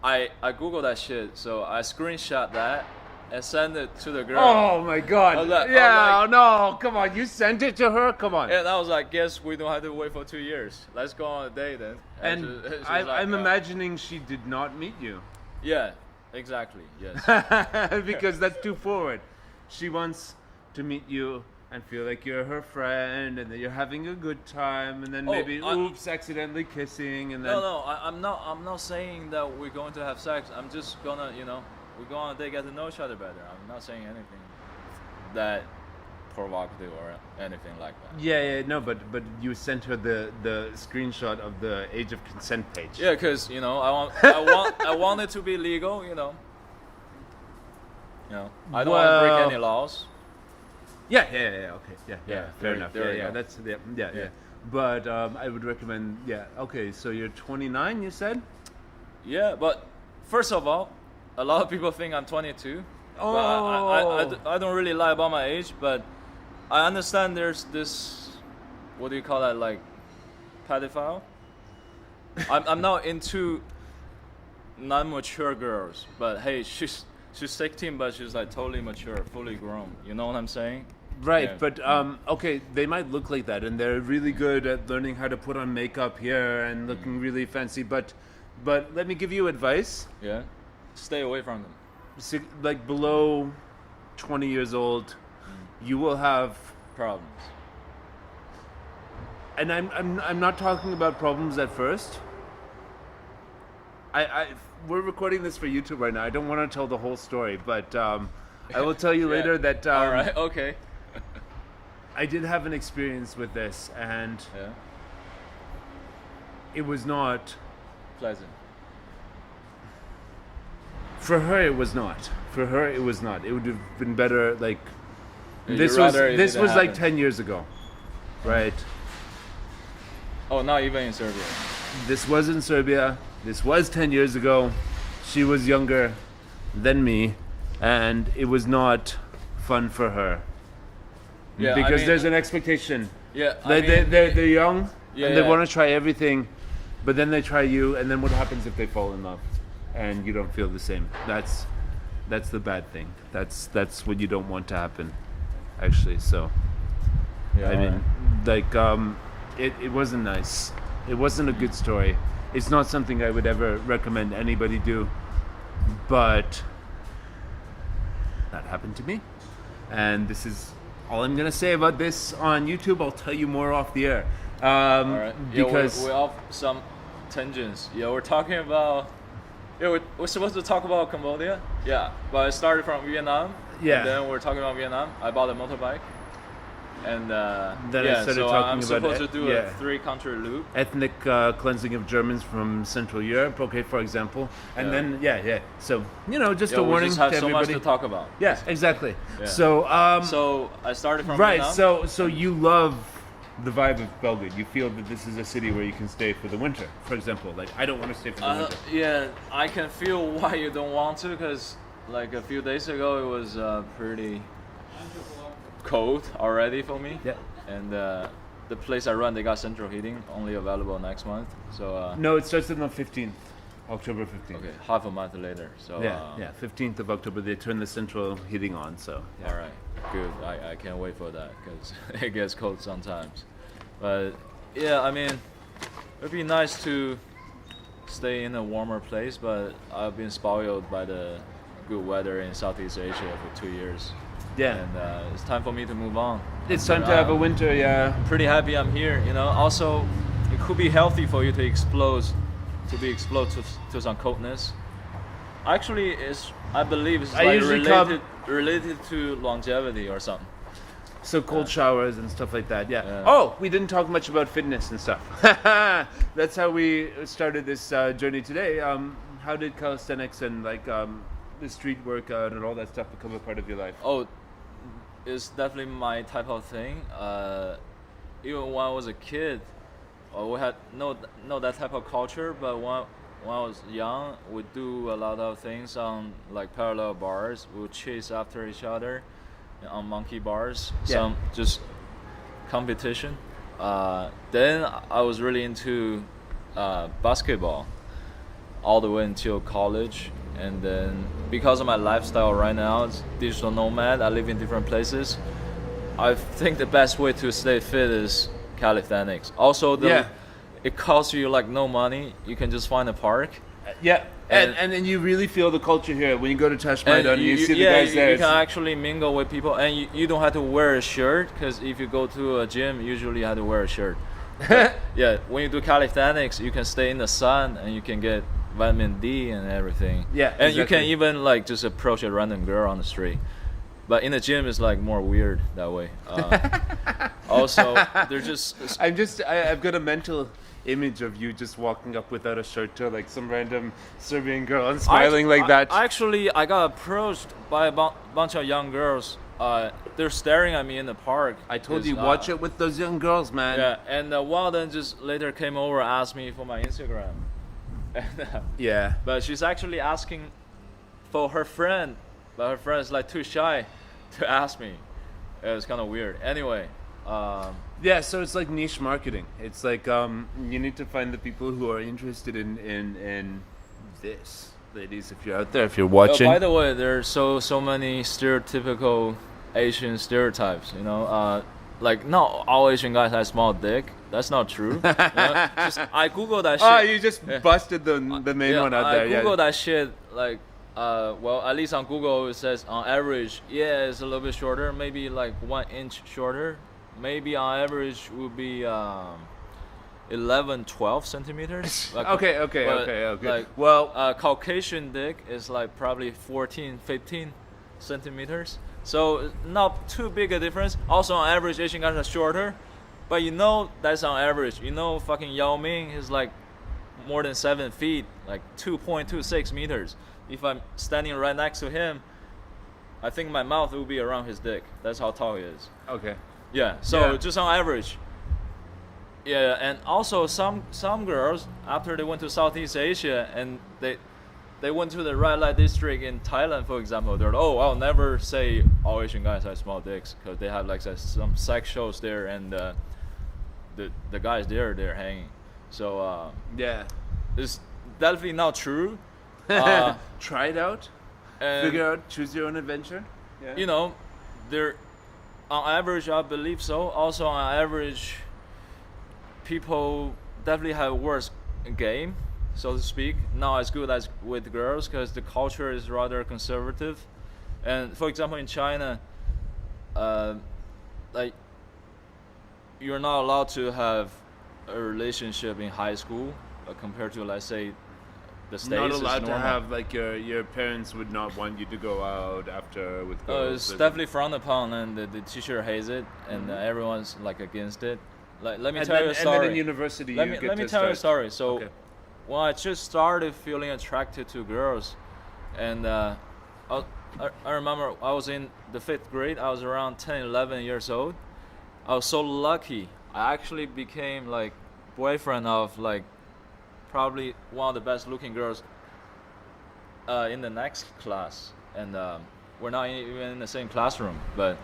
[SPEAKER 2] I Googled that shit. So I screenshot that and sent it to the girl.
[SPEAKER 1] Oh my God!
[SPEAKER 2] I was like-
[SPEAKER 1] yeah,
[SPEAKER 2] I was
[SPEAKER 1] no, come on! You sent it to her? Come on!
[SPEAKER 2] And I was like, guess we don't have to wait for 2 years. Let's go on a date then.
[SPEAKER 1] And
[SPEAKER 2] she was
[SPEAKER 1] I'm
[SPEAKER 2] like,
[SPEAKER 1] imagining she did not meet you
[SPEAKER 2] Yeah, exactly. Yes.
[SPEAKER 1] because that's too forward. She wants to meet you and feel like you're her friend, and that you're having a good time, and then maybe oops, accidentally kissing, and then
[SPEAKER 2] No, I'm not saying that we're going to have sex. I'm just gonna, we go on a date, get to know each other better. I'm not saying anything that provocative or anything like that.
[SPEAKER 1] yeah, no, but you sent her the screenshot of the age of consent page.
[SPEAKER 2] Yeah, because I want it to be legal. I don't want to break any laws.
[SPEAKER 1] Yeah, okay, yeah,
[SPEAKER 2] Yeah,
[SPEAKER 1] fair enough.
[SPEAKER 2] there we
[SPEAKER 1] Yeah,
[SPEAKER 2] go.
[SPEAKER 1] that's yeah. But I would recommend, okay. So you're 29, you said?
[SPEAKER 2] Yeah, but first of all, a lot of people think I'm 22.
[SPEAKER 1] Oh.
[SPEAKER 2] But I don't really lie about my age, but I understand there's this, what do you call that, like, pedophile? I'm not into non-mature girls, but hey, she's 16, but she's like totally mature, fully grown. You know what I'm saying?
[SPEAKER 1] Right,
[SPEAKER 2] Yeah.
[SPEAKER 1] but okay, they might look like that, and they're really good at learning how to put on makeup here and looking really fancy. But let me give you advice.
[SPEAKER 2] Yeah. Stay away from them.
[SPEAKER 1] Like below 20 years old, you will have,
[SPEAKER 2] Problems.
[SPEAKER 1] and I'm not talking about problems at first. We're recording this for YouTube right now. I don't want to tell the whole story, but I will tell you
[SPEAKER 2] Yeah.
[SPEAKER 1] later that
[SPEAKER 2] All right. Okay.
[SPEAKER 1] I did have an experience with this, and
[SPEAKER 2] Yeah.
[SPEAKER 1] it was not.
[SPEAKER 2] Pleasant.
[SPEAKER 1] For her, it was not. For her, it was not. It would have been better. Like
[SPEAKER 2] You'd
[SPEAKER 1] this was
[SPEAKER 2] rather it
[SPEAKER 1] this
[SPEAKER 2] didn't
[SPEAKER 1] was like
[SPEAKER 2] happen.
[SPEAKER 1] 10 years ago, right?
[SPEAKER 2] Oh, not even in Serbia.
[SPEAKER 1] This was in Serbia. This was 10 years ago. She was younger than me, and it was not fun for her.
[SPEAKER 2] Yeah, I
[SPEAKER 1] Because
[SPEAKER 2] mean-
[SPEAKER 1] there's an expectation.
[SPEAKER 2] Yeah.
[SPEAKER 1] They're young,
[SPEAKER 2] Yeah,
[SPEAKER 1] and they
[SPEAKER 2] yeah.
[SPEAKER 1] want to try everything, but then they try you, and then what happens if they fall in love, and you don't feel the same? That's the bad thing. That's what you don't want to happen, actually. So
[SPEAKER 2] Yeah,
[SPEAKER 1] I mean, like it wasn't nice. It wasn't a good story. It's not something I would ever recommend anybody do, but that happened to me, and this is all I'm gonna say about this on YouTube. I'll tell you more off the air.
[SPEAKER 2] All right.
[SPEAKER 1] Because
[SPEAKER 2] we're off some tangents. Yeah, we're talking about. Yeah, we're supposed to talk about Cambodia. Yeah, but I started from Vietnam.
[SPEAKER 1] Yeah.
[SPEAKER 2] And then we're talking about Vietnam. I bought a motorbike. And
[SPEAKER 1] Then I started talking
[SPEAKER 2] I'm
[SPEAKER 1] about
[SPEAKER 2] supposed to do
[SPEAKER 1] yeah.
[SPEAKER 2] a 3-country loop.
[SPEAKER 1] ethnic cleansing of Germans from Central Europe, okay, for example, and
[SPEAKER 2] Yeah.
[SPEAKER 1] then So just
[SPEAKER 2] Yeah,
[SPEAKER 1] a
[SPEAKER 2] we
[SPEAKER 1] warning
[SPEAKER 2] just have
[SPEAKER 1] to
[SPEAKER 2] so
[SPEAKER 1] everybody.
[SPEAKER 2] much to talk about.
[SPEAKER 1] Yeah, exactly.
[SPEAKER 2] Yeah.
[SPEAKER 1] So
[SPEAKER 2] So I started from
[SPEAKER 1] right,
[SPEAKER 2] Vietnam.
[SPEAKER 1] so you love the vibe of Belgrade. You feel that this is a city where you can stay for the winter, for example. Like I don't want to stay for the winter.
[SPEAKER 2] Yeah, I can feel why you don't want to, because like a few days ago it was pretty cold already for me.
[SPEAKER 1] Yeah.
[SPEAKER 2] And the place I run, they got central heating, only available next month. So
[SPEAKER 1] No, it starts on the 15th, October 15th.
[SPEAKER 2] okay, half a month later. So
[SPEAKER 1] Yeah, 15th of October. They turn the central heating on. So yeah.
[SPEAKER 2] All right, good. I can't wait for that because it gets cold sometimes. But yeah, I mean, it'd be nice to stay in a warmer place, but I've been spoiled by the good weather in Southeast Asia for 2 years.
[SPEAKER 1] Yeah.
[SPEAKER 2] And it's time for me to move on.
[SPEAKER 1] It's time to have a winter. Yeah.
[SPEAKER 2] Pretty happy I'm here. Also, it could be healthy for you to be exposed to some coldness. Actually, I believe it's
[SPEAKER 1] I
[SPEAKER 2] like
[SPEAKER 1] usually
[SPEAKER 2] related to longevity or something.
[SPEAKER 1] So cold showers and stuff like that. Yeah.
[SPEAKER 2] Yeah.
[SPEAKER 1] Oh, we didn't talk much about fitness and stuff. That's how we started this journey today. How did calisthenics and the street workout and all that stuff become a part of your life?
[SPEAKER 2] Oh, it's definitely my type of thing. Even when I was a kid, we had no that type of culture. But when I was young, we do a lot of things on like parallel bars. We would chase after each other on monkey bars.
[SPEAKER 1] Yeah.
[SPEAKER 2] Some just competition. Then I was really into basketball all the way until college. And then because of my lifestyle right now, it's digital nomad. I live in different places. I think the best way to stay fit is calisthenics. Also, it costs you like no money. You can just find a park.
[SPEAKER 1] Yeah, and then you really feel the culture here when you go to Tashmaidan and you see the guys there.
[SPEAKER 2] You can actually mingle with people, and you don't have to wear a shirt, because if you go to a gym, usually you have to wear a shirt. But, yeah, when you do calisthenics, you can stay in the sun and you can get vitamin D and everything.
[SPEAKER 1] Yeah,
[SPEAKER 2] and
[SPEAKER 1] exactly.
[SPEAKER 2] You can even like just approach a random girl on the street. But in the gym, it's like more weird that way. Also, they're just.
[SPEAKER 1] I've got a mental image of you just walking up without a shirt to like some random Serbian girl and smiling like that.
[SPEAKER 2] Actually, I got approached by a bunch of young girls. They're staring at me in the park.
[SPEAKER 1] I told you, watch it with those young girls, man.
[SPEAKER 2] Yeah, and one of them just later came over and asked me for my Instagram.
[SPEAKER 1] Yeah.
[SPEAKER 2] But she's actually asking for her friend, but her friend is like too shy to ask me. It was kind of weird. Anyway.
[SPEAKER 1] Yeah, so it's like niche marketing. It's like you need to find the people who are interested in this. Ladies, if you're out there, if you're watching.
[SPEAKER 2] By the way, there's so many stereotypical Asian stereotypes. You know, like not all Asian guys have small dick. That's not true. You know? I googled that shit.
[SPEAKER 1] Oh, you just busted the main one out there.
[SPEAKER 2] I googled that shit. Like, well, at least on Google it says on average, yeah, it's a little bit shorter, maybe like 1 inch shorter. Maybe on average would be 11, 12 centimeters. Like,
[SPEAKER 1] okay.
[SPEAKER 2] Like,
[SPEAKER 1] well,
[SPEAKER 2] Caucasian dick is like probably 14, 15 centimeters. So not too big a difference. Also on average, Asian guys are shorter. But you know that's on average. You know fucking Yao Ming is like more than 7 feet, like 2.26 meters. If I'm standing right next to him, I think my mouth will be around his dick. That's how tall he is.
[SPEAKER 1] Okay.
[SPEAKER 2] Yeah, so just on average. Yeah, and also some girls, after they went to Southeast Asia and they went to the red light district in Thailand, for example, they're like, oh, I'll never say all Asian guys have small dicks, because they have like some sex shows there, and the guys there, they're hanging. So
[SPEAKER 1] yeah,
[SPEAKER 2] it's definitely not true.
[SPEAKER 1] Try it out, figure out, choose your own adventure. Yeah.
[SPEAKER 2] You know, they're on average, I believe so. Also, on average, people definitely have worse game, so to speak. Not as good as with girls, because the culture is rather conservative. And for example, in China, like you're not allowed to have a relationship in high school, compared to, let's say, the States.
[SPEAKER 1] Not allowed
[SPEAKER 2] is
[SPEAKER 1] to
[SPEAKER 2] normal.
[SPEAKER 1] have, like, your parents would not want you to go out after with girls.
[SPEAKER 2] It's definitely frowned upon, and the teacher hates it, and everyone's like against it. Like, let me tell you a story.
[SPEAKER 1] And then in university,
[SPEAKER 2] let me tell you a story. So,
[SPEAKER 1] okay.
[SPEAKER 2] when I just started feeling attracted to girls, and I remember I was in the 5th grade. I was around 10, 11 years old. I was so lucky. I actually became like boyfriend of like probably one of the best looking girls in the next class, and we're not even in the same classroom, but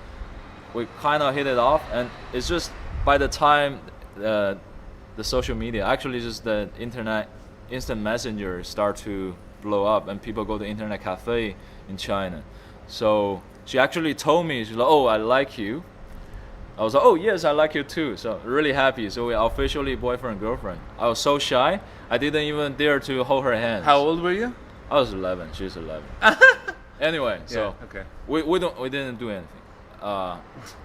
[SPEAKER 2] we kind of hit it off. And it's just by the time the social media, actually just the internet, instant messenger start to blow up, and people go to internet cafe in China. So she actually told me, she's like, oh, I like you. I was like, oh yes, I like you too. So really happy. So we're officially boyfriend and girlfriend. I was so shy, I didn't even dare to hold her hand.
[SPEAKER 1] How old were you?
[SPEAKER 2] I was 11. She's 11. Anyway, so
[SPEAKER 1] yeah, okay.
[SPEAKER 2] we didn't do anything.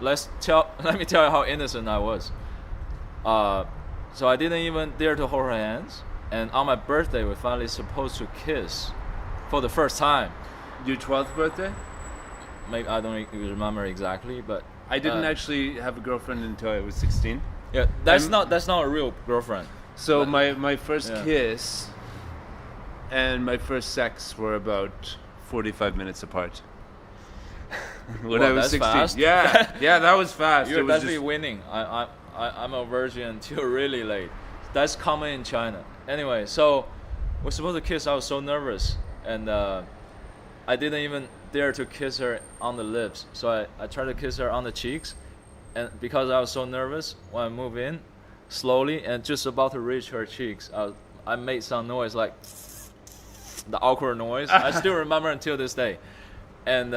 [SPEAKER 2] Let me tell you how innocent I was. So I didn't even dare to hold her hands. And on my birthday, we're finally supposed to kiss for the first time.
[SPEAKER 1] Your 12th birthday?
[SPEAKER 2] Maybe I don't remember exactly, but
[SPEAKER 1] I didn't actually have a girlfriend until I was 16.
[SPEAKER 2] Yeah, that's not a real girlfriend.
[SPEAKER 1] So
[SPEAKER 2] but,
[SPEAKER 1] my first kiss and my first sex were about 45 minutes apart. When I was 16.
[SPEAKER 2] Fast.
[SPEAKER 1] Yeah, that was fast.
[SPEAKER 2] You're
[SPEAKER 1] it was
[SPEAKER 2] definitely winning. I'm a virgin until really late. That's common in China. Anyway, so we're supposed to kiss. I was so nervous, and I didn't even dare to kiss her on the lips. So I tried to kiss her on the cheeks, and because I was so nervous when I moved in, slowly and just about to reach her cheeks, I made some noise like the awkward noise. I still remember until this day. And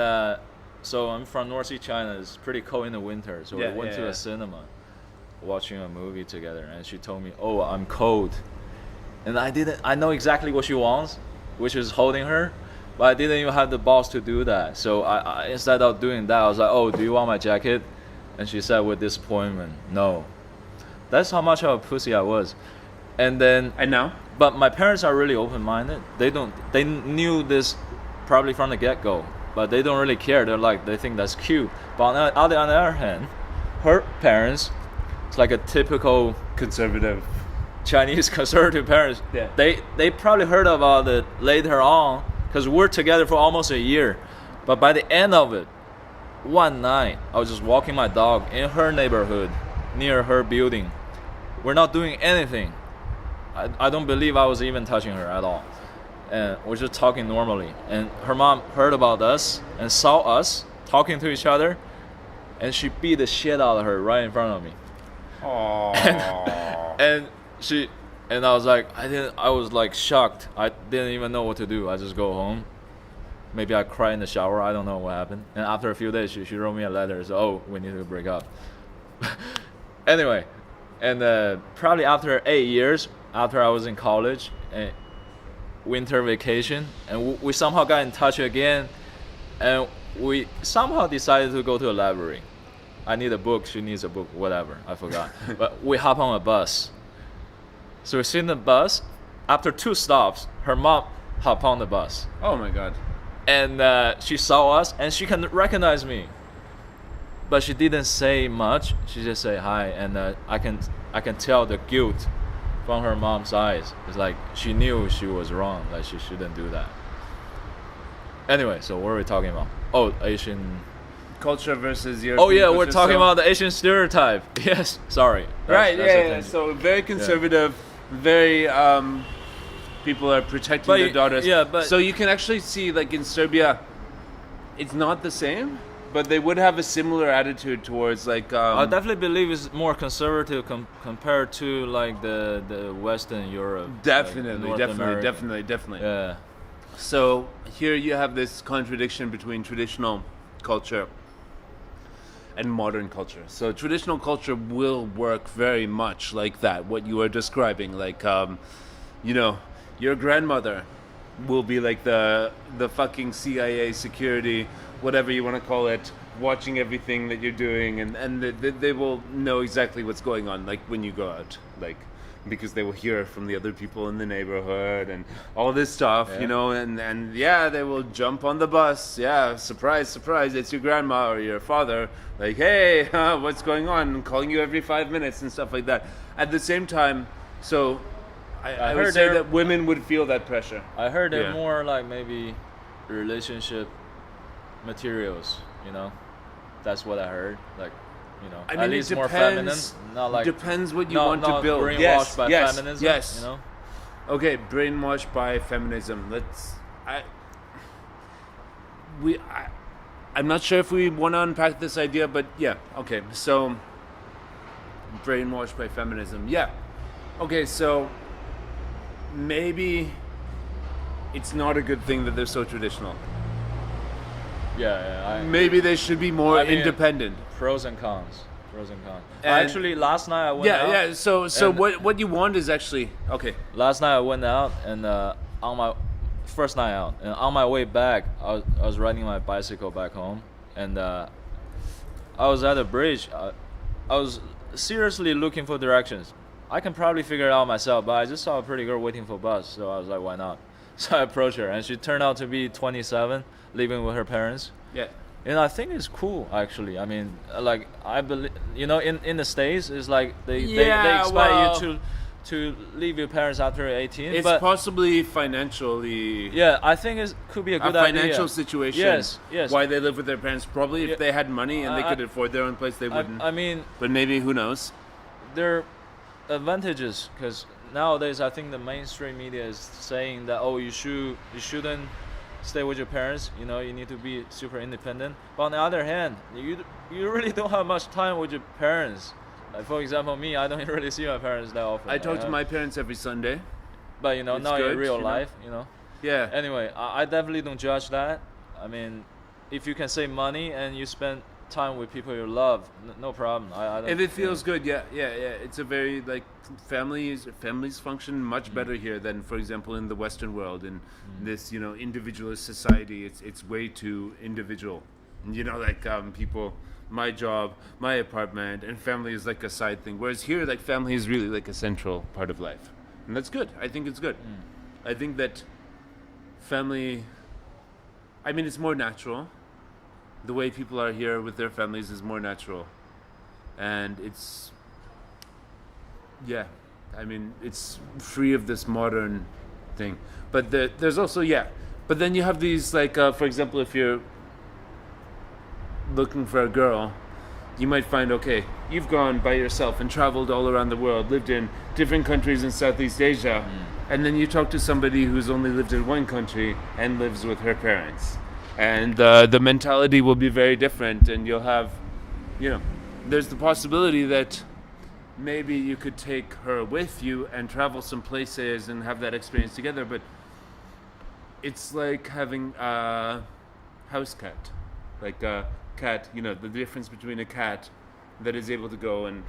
[SPEAKER 2] so I'm from North East China. It's pretty cold in the winter, so we went to a cinema, watching a movie together. And she told me, "Oh, I'm cold," and I know exactly what she wants, which is holding her, but I didn't even have the balls to do that. So I instead of doing that, I was like, "Oh, do you want my jacket?" And she said with disappointment, "No." That's how much of a pussy I was. And
[SPEAKER 1] now?
[SPEAKER 2] But my parents are really open-minded. They knew this probably from the get-go, but they don't really care. They think that's cute. But on the other hand, her parents, it's like a typical
[SPEAKER 1] Conservative.
[SPEAKER 2] Chinese conservative parents.
[SPEAKER 1] Yeah.
[SPEAKER 2] They probably heard about it later on, because we're together for almost a year. But by the end of it, one night, I was just walking my dog in her neighborhood, near her building. We're not doing anything. I don't believe I was even touching her at all. And we're just talking normally. And her mom heard about us and saw us talking to each other, and she beat the shit out of her right in front of me.
[SPEAKER 1] Aww.
[SPEAKER 2] And I was like, I was like shocked. I didn't even know what to do. I just go home. Maybe I cry in the shower. I don't know what happened. And after a few days, she wrote me a letter. So, oh, we need to break up. Anyway, and probably after 8 years, after I was in college, winter vacation, and we somehow got in touch again, and we somehow decided to go to a library. I need a book, she needs a book, whatever, I forgot. But we hop on a bus. So we sit in the bus. After 2 stops, her mom hopped on the bus.
[SPEAKER 1] Oh my God.
[SPEAKER 2] And she saw us, and she can recognize me. But she didn't say much. She just said hi, and I can tell the guilt from her mom's eyes. It's like she knew she was wrong, like she shouldn't do that. Anyway, so what are we talking about? Oh, Asian
[SPEAKER 1] culture versus European.
[SPEAKER 2] Oh yeah,
[SPEAKER 1] culture.
[SPEAKER 2] we're talking about the Asian stereotype. Yes, sorry.
[SPEAKER 1] Right, yeah. So very conservative, very people are protecting their daughters.
[SPEAKER 2] Yeah, but
[SPEAKER 1] so you can actually see, like in Serbia, it's not the same, but they would have a similar attitude towards like.
[SPEAKER 2] I definitely believe it's more conservative compared to like the Western Europe.
[SPEAKER 1] Definitely,
[SPEAKER 2] like
[SPEAKER 1] definitely.
[SPEAKER 2] Yeah.
[SPEAKER 1] So here you have this contradiction between traditional culture and modern culture. So traditional culture will work very much like that, what you are describing. Like, you know, your grandmother will be like the fucking CIA security, whatever you want to call it, watching everything that you're doing, and they will know exactly what's going on, like when you go out, like, because they will hear from the other people in the neighborhood and all this stuff, you know, and yeah, they will jump on the bus. Yeah, surprise, it's your grandma or your father. Like, hey, what's going on? I'm calling you every 5 minutes and stuff like that. At the same time, so I would say that women would feel that pressure.
[SPEAKER 2] I heard they're more like maybe relationship materials, you know? That's what I heard. Like, you know,
[SPEAKER 1] I mean,
[SPEAKER 2] at least
[SPEAKER 1] it depends,
[SPEAKER 2] more feminine, not like
[SPEAKER 1] depends what you want to build.
[SPEAKER 2] Brainwashed by feminism, you know.
[SPEAKER 1] Okay, brainwashed by feminism. I'm not sure if we want to unpack this idea, but yeah, okay. So, brainwashed by feminism. Yeah. Okay, so maybe it's not a good thing that they're so traditional.
[SPEAKER 2] Yeah.
[SPEAKER 1] Maybe they should be more independent.
[SPEAKER 2] Pros and cons. Actually, last night I went out.
[SPEAKER 1] Yeah. So what you want is actually okay.
[SPEAKER 2] Last night I went out, and on my first night out, and on my way back, I was riding my bicycle back home, and I was at a bridge. I was seriously looking for directions. I can probably figure it out myself, but I just saw a pretty girl waiting for a bus, so I was like, why not? So I approached her, and she turned out to be 27, living with her parents.
[SPEAKER 1] Yeah.
[SPEAKER 2] And I think it's cool, actually. I mean, like, I believe, you know, in the States, it's like they expect you to leave your parents after 18.
[SPEAKER 1] It's possibly financially.
[SPEAKER 2] Yeah, I think it could be a good idea.
[SPEAKER 1] Financial situation.
[SPEAKER 2] Yes.
[SPEAKER 1] Why they live with their parents? Probably if they had money and they could afford their own place, they wouldn't.
[SPEAKER 2] I mean,
[SPEAKER 1] but maybe, who knows?
[SPEAKER 2] There are advantages, because nowadays I think the mainstream media is saying that, oh, you shouldn't stay with your parents. You know, you need to be super independent. But on the other hand, you really don't have much time with your parents. Like for example, me, I don't really see my parents that often.
[SPEAKER 1] I talk to my parents every Sunday.
[SPEAKER 2] But you know,
[SPEAKER 1] It's
[SPEAKER 2] now
[SPEAKER 1] good,
[SPEAKER 2] in real
[SPEAKER 1] you know?
[SPEAKER 2] life, you know.
[SPEAKER 1] Yeah.
[SPEAKER 2] Anyway, I definitely don't judge that. I mean, if you can save money and you spend time with people you love, no problem. I don't,
[SPEAKER 1] If it feels good, yeah. It's a very like families function much better here than, for example, in the Western world. In this, you know, individualist society, it's way too individual. And, you know, like people, my job, my apartment, and family is like a side thing. Whereas here, like family is really like a central part of life, and that's good. I think it's good. I think that family. I mean, it's more natural. The way people are here with their families is more natural, and it's I mean, it's free of this modern thing. But there's also but then you have these like for example, if you're looking for a girl, you might find, okay, you've gone by yourself and traveled all around the world, lived in different countries in Southeast Asia, and then you talk to somebody who's only lived in one country and lives with her parents. And the mentality will be very different, and you'll have, you know, there's the possibility that maybe you could take her with you and travel some places and have that experience together, but it's like having a house cat. Like a cat, you know, the difference between a cat that is able to go and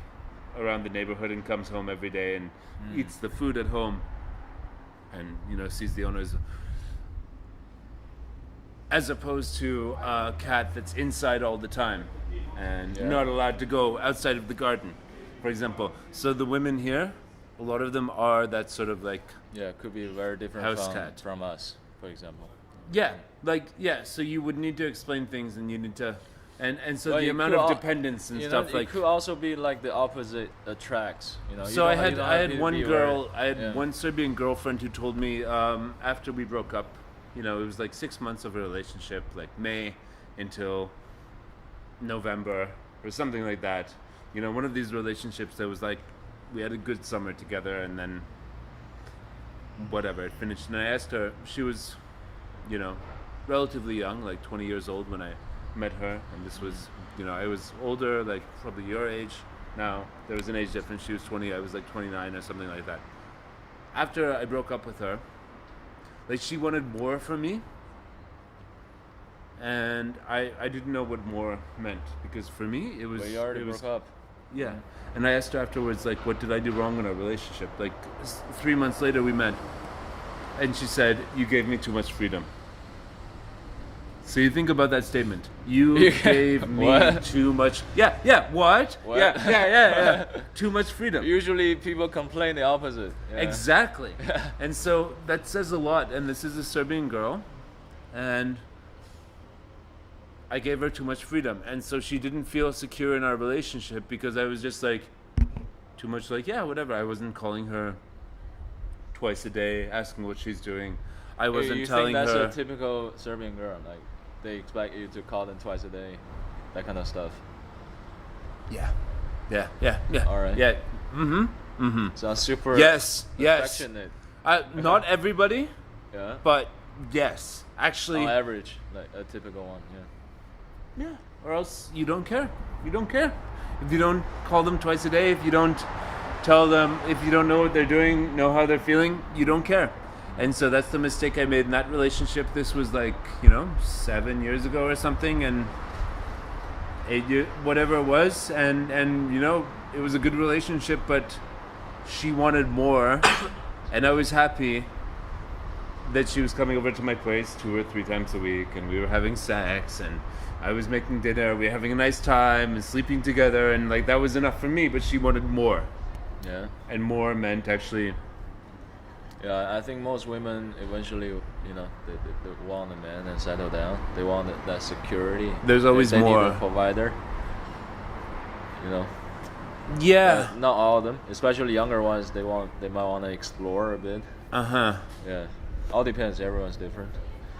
[SPEAKER 1] around the neighborhood and comes home every day and eats the food at home and, you know, sees the owners, as opposed to a cat that's inside all the time and not allowed to go outside of the garden, for example. So the women here, a lot of them are that sort of like
[SPEAKER 2] could be very different
[SPEAKER 1] house cat
[SPEAKER 2] from us, for example.
[SPEAKER 1] So you would need to explain things, and you need to and so
[SPEAKER 2] Well,
[SPEAKER 1] the
[SPEAKER 2] you
[SPEAKER 1] amount
[SPEAKER 2] could
[SPEAKER 1] of
[SPEAKER 2] al-
[SPEAKER 1] dependence and
[SPEAKER 2] You
[SPEAKER 1] stuff
[SPEAKER 2] know,
[SPEAKER 1] like
[SPEAKER 2] it could also be like the opposite attracts. You know.
[SPEAKER 1] so I had one girl, I had
[SPEAKER 2] Yeah.
[SPEAKER 1] one Serbian girlfriend who told me after we broke up, you know, it was like 6 months of a relationship, like May until November or something like that. You know, one of these relationships that was like, we had a good summer together and then whatever, it finished. And I asked her, she was, you know, relatively young, like 20 years old when I met her. And this was, you know, I was older, like probably your age. Now, there was an age difference. She was 20, I was like 29 or something like that. After I broke up with her, like she wanted more from me. And I didn't know what more meant, because for me it was
[SPEAKER 2] But you already
[SPEAKER 1] it was,
[SPEAKER 2] broke up.
[SPEAKER 1] yeah. And I asked her afterwards, like, what did I do wrong in our relationship? Like 3 months later we met, and she said, you gave me too much freedom. So you think about that statement. You gave me
[SPEAKER 2] What?
[SPEAKER 1] too much. Yeah. What?
[SPEAKER 2] What?
[SPEAKER 1] Yeah. Too much freedom.
[SPEAKER 2] Usually people complain the opposite. Yeah.
[SPEAKER 1] Exactly. And so that says a lot. And this is a Serbian girl, and I gave her too much freedom. And so she didn't feel secure in our relationship because I was just like, too much like, yeah, whatever. I wasn't calling her twice a day, asking what she's doing. I wasn't
[SPEAKER 2] you
[SPEAKER 1] telling
[SPEAKER 2] think
[SPEAKER 1] her.
[SPEAKER 2] that's a typical Serbian girl? Like they expect you to call them twice a day, that kind of stuff.
[SPEAKER 1] Yeah.
[SPEAKER 2] All right.
[SPEAKER 1] Yeah.
[SPEAKER 2] Sounds super
[SPEAKER 1] Yes.
[SPEAKER 2] affectionate.
[SPEAKER 1] Not everybody,
[SPEAKER 2] Yeah.
[SPEAKER 1] but yes. Actually,
[SPEAKER 2] On average, like a typical one. Yeah.
[SPEAKER 1] yeah. Or else you don't care. You don't care. If you don't call them twice a day, if you don't tell them, if you don't know what they're doing, know how they're feeling, you don't care. And so that's the mistake I made in that relationship. This was like, 7 years ago or something, and 8 years, whatever it was, and it was a good relationship, but she wanted more, and I was happy that she was coming over to my place 2 or 3 times a week, and we were having sex, and I was making dinner, we were having a nice time and sleeping together, and like that was enough for me, but she wanted more.
[SPEAKER 2] Yeah.
[SPEAKER 1] And more meant actually.
[SPEAKER 2] Yeah, I think most women eventually, they want a man and settle down. They want that security.
[SPEAKER 1] There's always
[SPEAKER 2] they
[SPEAKER 1] more.
[SPEAKER 2] need a provider.
[SPEAKER 1] Yeah.
[SPEAKER 2] Not all of them, especially younger ones. They might want to explore a bit. Yeah, all depends. Everyone's different.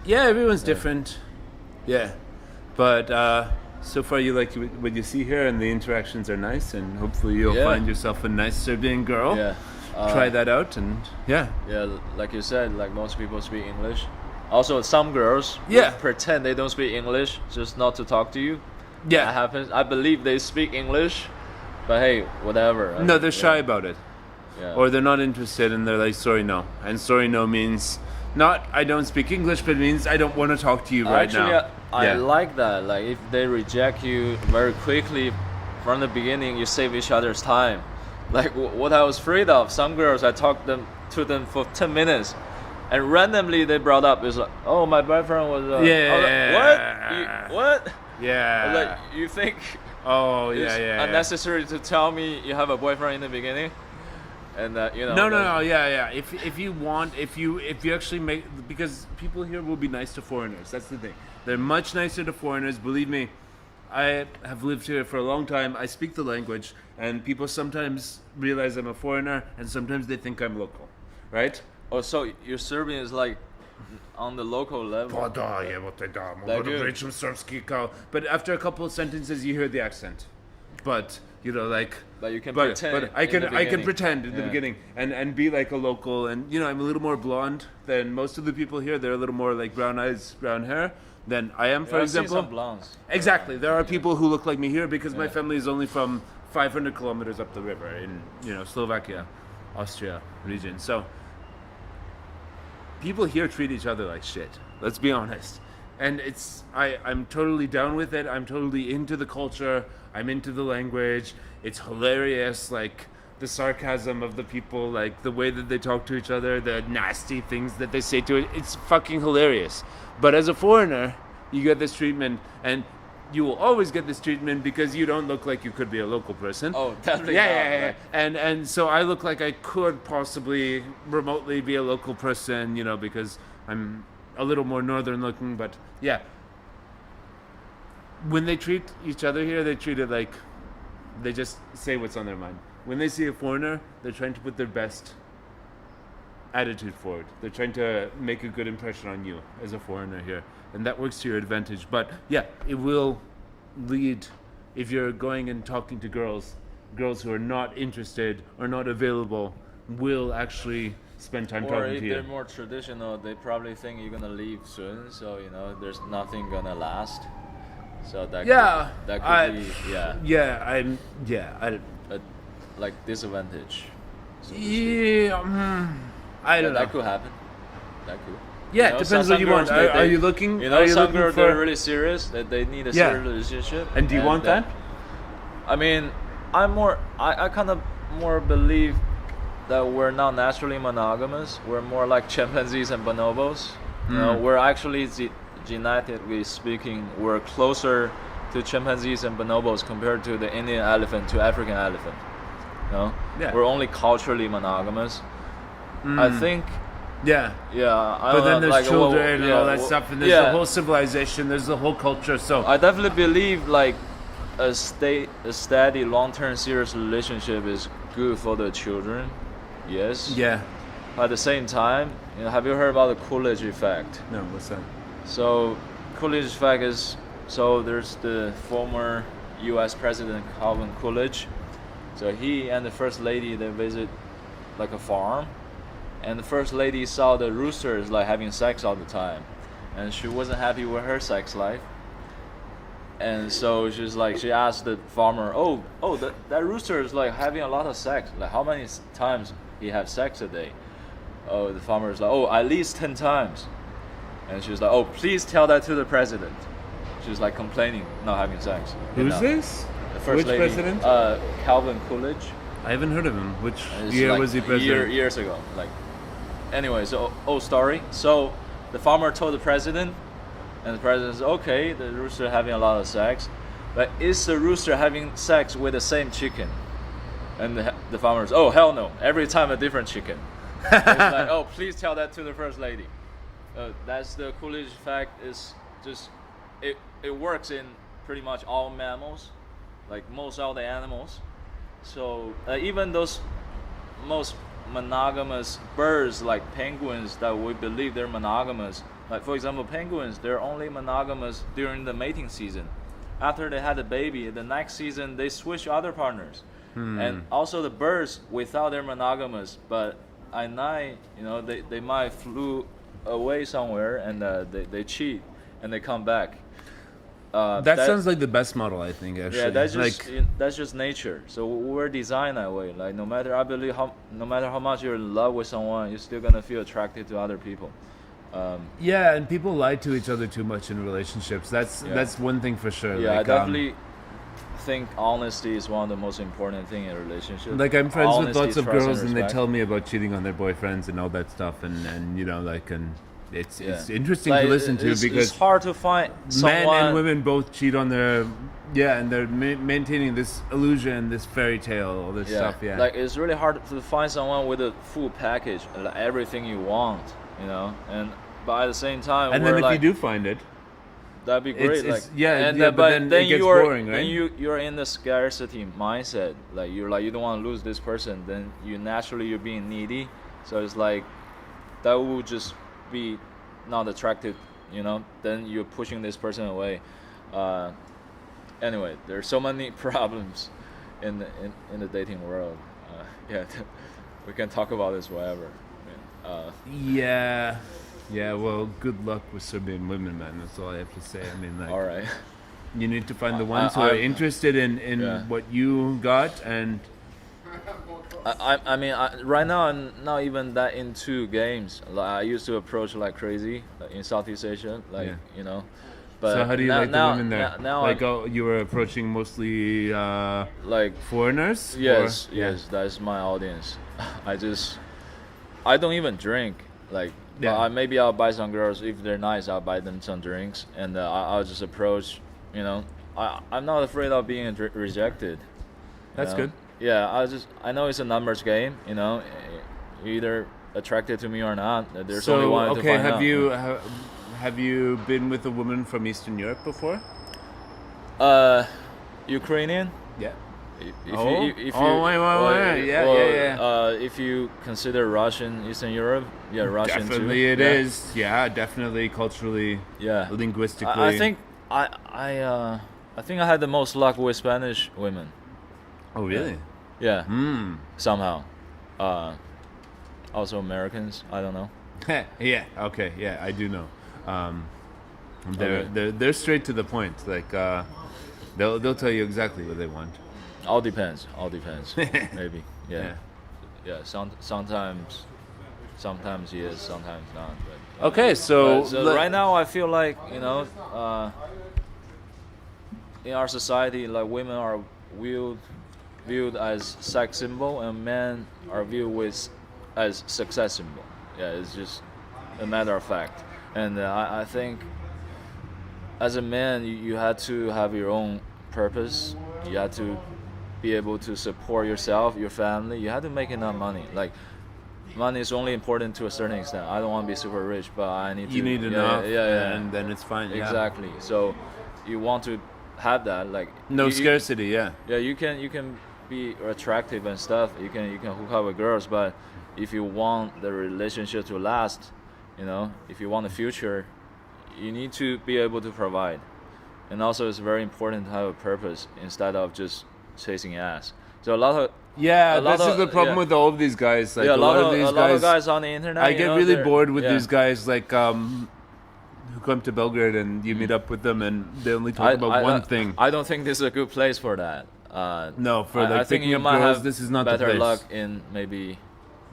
[SPEAKER 1] Yeah, everyone's different. Yeah. But so far you like what you see here, and the interactions are nice, and hopefully you'll find yourself a nice Serbian girl.
[SPEAKER 2] Yeah.
[SPEAKER 1] Try that out, and yeah.
[SPEAKER 2] Yeah, like you said, like most people speak English. Also, some girls
[SPEAKER 1] Yeah.
[SPEAKER 2] will pretend they don't speak English just not to talk to you.
[SPEAKER 1] Yeah.
[SPEAKER 2] That happens. I believe they speak English, but hey, whatever.
[SPEAKER 1] No, they're shy about it.
[SPEAKER 2] Yeah.
[SPEAKER 1] Or they're not interested and they're like, sorry, no. And sorry, no means not I don't speak English, but it means I don't want to talk to you right
[SPEAKER 2] Actually,
[SPEAKER 1] now.
[SPEAKER 2] I like that. Like, if they reject you very quickly from the beginning, you save each other's time. Like, what I was afraid of, some girls, I talked to them for 10 minutes, and randomly they brought up, is like, oh, my boyfriend was... I was like, what?
[SPEAKER 1] Yeah.
[SPEAKER 2] I was like, you think
[SPEAKER 1] Oh,
[SPEAKER 2] it's
[SPEAKER 1] yeah.
[SPEAKER 2] unnecessary to tell me you have a boyfriend in the beginning? And you know...
[SPEAKER 1] No, yeah. If you want, if you actually make, because people here will be nice to foreigners. That's the thing. They're much nicer to foreigners. Believe me, I have lived here for a long time. I speak the language, and people sometimes realize I'm a foreigner, and sometimes they think I'm local, right?
[SPEAKER 2] Oh, so your Serbian is like on the local level?
[SPEAKER 1] Pa da, jebote da, mogu
[SPEAKER 2] That
[SPEAKER 1] da
[SPEAKER 2] good.
[SPEAKER 1] pričam srpski kao. But after a couple of sentences, you hear the accent. But you know, like.
[SPEAKER 2] But you can pretend.
[SPEAKER 1] But I
[SPEAKER 2] in the
[SPEAKER 1] can
[SPEAKER 2] beginning.
[SPEAKER 1] pretend in the
[SPEAKER 2] Yeah.
[SPEAKER 1] beginning and be like a local, and you know, I'm a little more blonde than most of the people here. They're a little more like brown eyes, brown hair than I am, for
[SPEAKER 2] Yeah, I've seen
[SPEAKER 1] example.
[SPEAKER 2] some blondes.
[SPEAKER 1] Exactly. There are people who look like me here because my
[SPEAKER 2] Yeah.
[SPEAKER 1] family is only from 500 kilometers up the river in, you know, Slovakia, Austria region. So people here treat each other like shit. Let's be honest. And I'm totally down with it. I'm totally into the culture. I'm into the language. It's hilarious, like the sarcasm of the people, like the way that they talk to each other, the nasty things that they say to it. It's fucking hilarious. But as a foreigner, you get this treatment, and you will always get this treatment because you don't look like you could be a local person.
[SPEAKER 2] Oh, definitely.
[SPEAKER 1] Yeah.
[SPEAKER 2] Like,
[SPEAKER 1] And so I look like I could possibly remotely be a local person, you know, because I'm a little more northern looking. But yeah, when they treat each other here, they treat it like they just say what's on their mind. When they see a foreigner, they're trying to put their best attitude forward. They're trying to make a good impression on you as a foreigner here, and that works to your advantage. But yeah, it will lead, if you're going and talking to girls who are not interested or not available will actually spend time
[SPEAKER 2] or
[SPEAKER 1] talking
[SPEAKER 2] if
[SPEAKER 1] to
[SPEAKER 2] they're
[SPEAKER 1] you.
[SPEAKER 2] more traditional, they probably think you're gonna leave soon, so you know there's nothing gonna last. So that
[SPEAKER 1] Yeah,
[SPEAKER 2] could be a like disadvantage. So to speak.
[SPEAKER 1] I don't know.
[SPEAKER 2] That could happen. That could.
[SPEAKER 1] Yeah,
[SPEAKER 2] You know,
[SPEAKER 1] it depends
[SPEAKER 2] some
[SPEAKER 1] what you want.
[SPEAKER 2] girls,
[SPEAKER 1] Are you looking?
[SPEAKER 2] You know,
[SPEAKER 1] are you
[SPEAKER 2] some
[SPEAKER 1] looking
[SPEAKER 2] girls
[SPEAKER 1] for?
[SPEAKER 2] they're really serious that they need a
[SPEAKER 1] Yeah.
[SPEAKER 2] serious relationship.
[SPEAKER 1] And do you want that?
[SPEAKER 2] I mean, I kind of more believe that we're not naturally monogamous. We're more like chimpanzees and bonobos. You know, we're actually genetically speaking, we're closer to chimpanzees and bonobos compared to the Indian elephant to African elephant. You know,
[SPEAKER 1] Yeah.
[SPEAKER 2] we're only culturally monogamous. I think.
[SPEAKER 1] Yeah.
[SPEAKER 2] I
[SPEAKER 1] But
[SPEAKER 2] don't
[SPEAKER 1] then
[SPEAKER 2] know,
[SPEAKER 1] there's
[SPEAKER 2] like,
[SPEAKER 1] children and all that stuff, and there's the
[SPEAKER 2] yeah.
[SPEAKER 1] whole civilization, there's the whole culture. So
[SPEAKER 2] I definitely believe like a steady, long-term, serious relationship is good for the children. Yes.
[SPEAKER 1] yeah.
[SPEAKER 2] But at the same time, you know, have you heard about the Coolidge effect?
[SPEAKER 1] No, what's that?
[SPEAKER 2] So, Coolidge effect is there's the former U.S. President Calvin Coolidge. So he and the first lady they visit like a farm, and the first lady saw the roosters like having sex all the time, and she wasn't happy with her sex life. And so she asked the farmer, that rooster is like having a lot of sex. Like how many times he have sex a day? Oh, the farmer is like, at least 10 times. And she's like, please tell that to the president. She's like complaining, not having sex.
[SPEAKER 1] Who's this?
[SPEAKER 2] The first
[SPEAKER 1] Which
[SPEAKER 2] lady,
[SPEAKER 1] president?
[SPEAKER 2] Calvin Coolidge.
[SPEAKER 1] I haven't heard of him. Which
[SPEAKER 2] It's
[SPEAKER 1] year
[SPEAKER 2] like
[SPEAKER 1] was he president?
[SPEAKER 2] Years ago. Like, anyway, so story. So the farmer told the president, and the president said, okay, the rooster having a lot of sex, but is the rooster having sex with the same chicken? And the farmer says, oh hell no, every time a different chicken. It's like, please tell that to the first lady. That's the Coolidge effect. Is just it works in pretty much all mammals, like most all the animals. So even those most monogamous birds like penguins that we believe they're monogamous, like for example penguins, they're only monogamous during the mating season. After they had a baby, the next season they switch other partners. And also the birds, without they're monogamous, but at night, you know, they might away somewhere and they cheat and they come back.
[SPEAKER 1] That sounds like the best model, I think. Actually,
[SPEAKER 2] yeah,
[SPEAKER 1] like,
[SPEAKER 2] that's just nature. So we're designed that way. Like I believe no matter how much you're in love with someone, you're still gonna feel attracted to other people.
[SPEAKER 1] yeah, and people lie to each other too much in relationships. That's one thing for sure.
[SPEAKER 2] Yeah,
[SPEAKER 1] like,
[SPEAKER 2] I definitely think honesty is one of the most important thing in a relationship.
[SPEAKER 1] like I'm friends with
[SPEAKER 2] Honesty,
[SPEAKER 1] lots of
[SPEAKER 2] trust,
[SPEAKER 1] girls, and they
[SPEAKER 2] respect.
[SPEAKER 1] tell me about cheating on their boyfriends and all that stuff, and you know, like, and it's
[SPEAKER 2] Yeah.
[SPEAKER 1] interesting
[SPEAKER 2] Like,
[SPEAKER 1] to listen to
[SPEAKER 2] it's
[SPEAKER 1] because
[SPEAKER 2] hard to find someone.
[SPEAKER 1] men and women both cheat on their and they're maintaining this illusion, this fairy tale, all this stuff. Yeah,
[SPEAKER 2] Like it's really hard to find someone with a full package, like everything you want, you know. And but at the same time,
[SPEAKER 1] and
[SPEAKER 2] we're
[SPEAKER 1] then if
[SPEAKER 2] like,
[SPEAKER 1] you do find it,
[SPEAKER 2] that'd be great.
[SPEAKER 1] it's-
[SPEAKER 2] like
[SPEAKER 1] yeah,
[SPEAKER 2] and
[SPEAKER 1] yeah, but then it gets boring, right?
[SPEAKER 2] Then you're in the scarcity mindset. Like you don't want to lose this person. Then you're being needy. So it's like that will just be not attractive, you know. Then you're pushing this person away. Anyway, there's so many problems in the dating world. Yeah, we can talk about this wherever.
[SPEAKER 1] yeah. Well, good luck with Serbian women, man. That's all I have to say. I mean, like,
[SPEAKER 2] All right.
[SPEAKER 1] you need to find the ones who are interested in
[SPEAKER 2] Yeah.
[SPEAKER 1] what you got, and
[SPEAKER 2] I mean, right now I'm not even that into games. Like, I used to approach like crazy in Southeast Asia, like
[SPEAKER 1] Yeah.
[SPEAKER 2] you know. But
[SPEAKER 1] so how do you
[SPEAKER 2] now,
[SPEAKER 1] like
[SPEAKER 2] now,
[SPEAKER 1] the women there?
[SPEAKER 2] Now
[SPEAKER 1] like,
[SPEAKER 2] I'm,
[SPEAKER 1] you were approaching mostly
[SPEAKER 2] like
[SPEAKER 1] foreigners?
[SPEAKER 2] yes,
[SPEAKER 1] or-
[SPEAKER 2] yes, that's my audience. I don't even drink. Like,
[SPEAKER 1] Yeah.
[SPEAKER 2] maybe I'll buy some girls if they're nice. I'll buy them some drinks, and I'll just approach. You know, I'm not afraid of being rejected. you
[SPEAKER 1] That's
[SPEAKER 2] know?
[SPEAKER 1] good.
[SPEAKER 2] Yeah, I know it's a numbers game. You know, you're either attracted to me or not. There's only
[SPEAKER 1] So,
[SPEAKER 2] one to
[SPEAKER 1] okay,
[SPEAKER 2] find out.
[SPEAKER 1] have you been with a woman from Eastern Europe before?
[SPEAKER 2] Ukrainian.
[SPEAKER 1] Yeah.
[SPEAKER 2] If
[SPEAKER 1] Oh.
[SPEAKER 2] if
[SPEAKER 1] Oh, wait. Yeah.
[SPEAKER 2] If you consider Russian Eastern Europe, yeah, Russian
[SPEAKER 1] Definitely
[SPEAKER 2] too.
[SPEAKER 1] it
[SPEAKER 2] yeah.
[SPEAKER 1] is. Yeah, definitely culturally,
[SPEAKER 2] Yeah.
[SPEAKER 1] linguistically.
[SPEAKER 2] I think I think I had the most luck with Spanish women.
[SPEAKER 1] Oh, really?
[SPEAKER 2] Yeah,
[SPEAKER 1] Hmm.
[SPEAKER 2] somehow. Also Americans. I don't know.
[SPEAKER 1] Yeah. Okay. Yeah, I do know. They're
[SPEAKER 2] Okay.
[SPEAKER 1] they're straight to the point. Like, they'll tell you exactly what they want.
[SPEAKER 2] All depends. Maybe. Yeah.
[SPEAKER 1] Yeah.
[SPEAKER 2] Yeah. Sometimes yes, sometimes not. But,
[SPEAKER 1] Okay, so,
[SPEAKER 2] right now I feel like in our society, like women are viewed as sex symbol, and men are viewed as success symbol. Yeah, it's just a matter of fact. And I think as a man, you had to have your own purpose. You had to be able to support yourself, your family. You had to make enough money. Like, money is only important to a certain extent. I don't want to be super rich, but I need to.
[SPEAKER 1] you need
[SPEAKER 2] yeah,
[SPEAKER 1] enough,
[SPEAKER 2] yeah,
[SPEAKER 1] and then it's fine. Yeah.
[SPEAKER 2] exactly. So you want to have that, like
[SPEAKER 1] No
[SPEAKER 2] you-
[SPEAKER 1] scarcity. Yeah.
[SPEAKER 2] Yeah, you can be attractive and stuff. You can hook up with girls, but if you want the relationship to last, if you want the future, you need to be able to provide. And also, it's very important to have a purpose instead of just chasing ass. So a lot of
[SPEAKER 1] Yeah, this is the problem with all of these guys. Like,
[SPEAKER 2] a lot
[SPEAKER 1] of these
[SPEAKER 2] a lot of guys on the internet.
[SPEAKER 1] I get really bored with
[SPEAKER 2] yeah.
[SPEAKER 1] these guys, like, who come to Belgrade and you meet up with them and they only talk about one thing.
[SPEAKER 2] I don't think this is a good place for that.
[SPEAKER 1] No, for like
[SPEAKER 2] I think
[SPEAKER 1] picking
[SPEAKER 2] you
[SPEAKER 1] up
[SPEAKER 2] might
[SPEAKER 1] girls,
[SPEAKER 2] have
[SPEAKER 1] this is not the
[SPEAKER 2] better
[SPEAKER 1] place.
[SPEAKER 2] luck in maybe.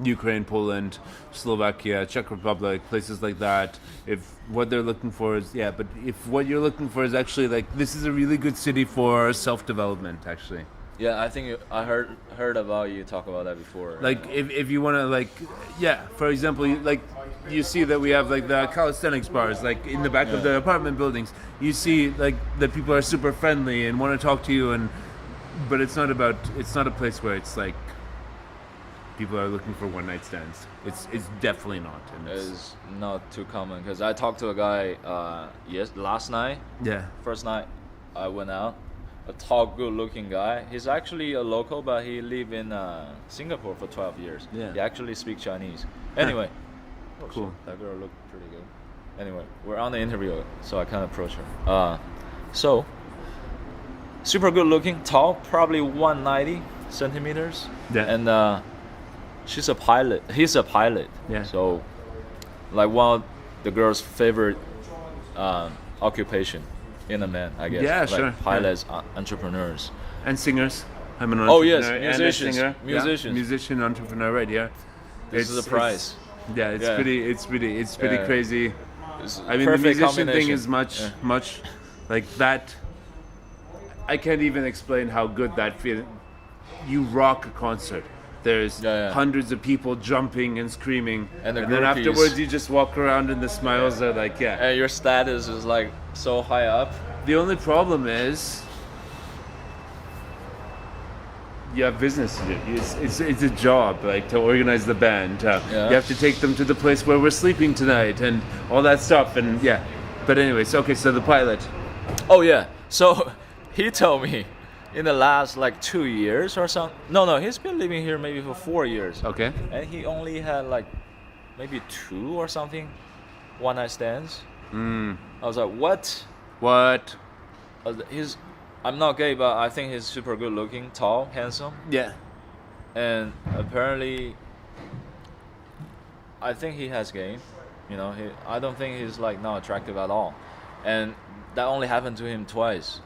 [SPEAKER 1] Ukraine, Poland, Slovakia, Czech Republic, places like that. If what they're looking for is, but if what you're looking for is actually like, this is a really good city for self-development, actually.
[SPEAKER 2] Yeah, I think I heard about you talk about that before.
[SPEAKER 1] Like, if you want to, like, for example, you see that we have like the calisthenics bars, like in the back of the apartment buildings. You see like that people are super friendly and want to talk to you, but it's not a place where it's like people are looking for one night stands. It's definitely not. And
[SPEAKER 2] It's not too common because I talked to a guy last night.
[SPEAKER 1] yeah.
[SPEAKER 2] First night I went out. A tall, good-looking guy. He's actually a local, but he lived in Singapore for 12 years.
[SPEAKER 1] Yeah.
[SPEAKER 2] He actually speaks Chinese. Anyway,
[SPEAKER 1] Cool.
[SPEAKER 2] that girl looked pretty good. Anyway, we're on the interview, so I can't approach her. So, super good-looking, tall, probably 190 centimeters.
[SPEAKER 1] Yeah.
[SPEAKER 2] And she's a pilot. He's a pilot.
[SPEAKER 1] Yeah.
[SPEAKER 2] So, like one the girl's favorite occupation in a man, I guess.
[SPEAKER 1] Yeah,
[SPEAKER 2] like
[SPEAKER 1] sure.
[SPEAKER 2] Pilots, entrepreneurs.
[SPEAKER 1] And singers. I'm an
[SPEAKER 2] Oh, yes,
[SPEAKER 1] entrepreneur
[SPEAKER 2] musicians.
[SPEAKER 1] and a singer.
[SPEAKER 2] Musicians.
[SPEAKER 1] Yeah, musician, entrepreneur, right? Yeah.
[SPEAKER 2] This is a prize.
[SPEAKER 1] Yeah, it's
[SPEAKER 2] Yeah.
[SPEAKER 1] pretty
[SPEAKER 2] Yeah.
[SPEAKER 1] crazy.
[SPEAKER 2] It's
[SPEAKER 1] I mean, the
[SPEAKER 2] perfect
[SPEAKER 1] musician thing
[SPEAKER 2] combination.
[SPEAKER 1] is much like that. I can't even explain how good that feels. You rock a concert. There's
[SPEAKER 2] Yeah.
[SPEAKER 1] hundreds of people jumping and screaming,
[SPEAKER 2] And the
[SPEAKER 1] then
[SPEAKER 2] groupies.
[SPEAKER 1] afterwards you just walk around and the smiles are like, yeah.
[SPEAKER 2] And your status is like so high up.
[SPEAKER 1] The only problem is you have business to do. It's a job, like to organize the band.
[SPEAKER 2] Yeah.
[SPEAKER 1] You have to take them to the place where we're sleeping tonight and all that stuff. And yeah, but anyways, okay. So the pilot.
[SPEAKER 2] Oh yeah. So he told me in the last like 2 years or something. No, he's been living here maybe for 4 years.
[SPEAKER 1] Okay.
[SPEAKER 2] And he only had like maybe 2 or something one night stands. I was like, what?
[SPEAKER 1] What?
[SPEAKER 2] I'm not gay, but I think he's super good looking, tall, handsome,
[SPEAKER 1] Yeah.
[SPEAKER 2] and apparently, I think he has game. You know, I don't think he's like not attractive at all, and that only happened to him twice,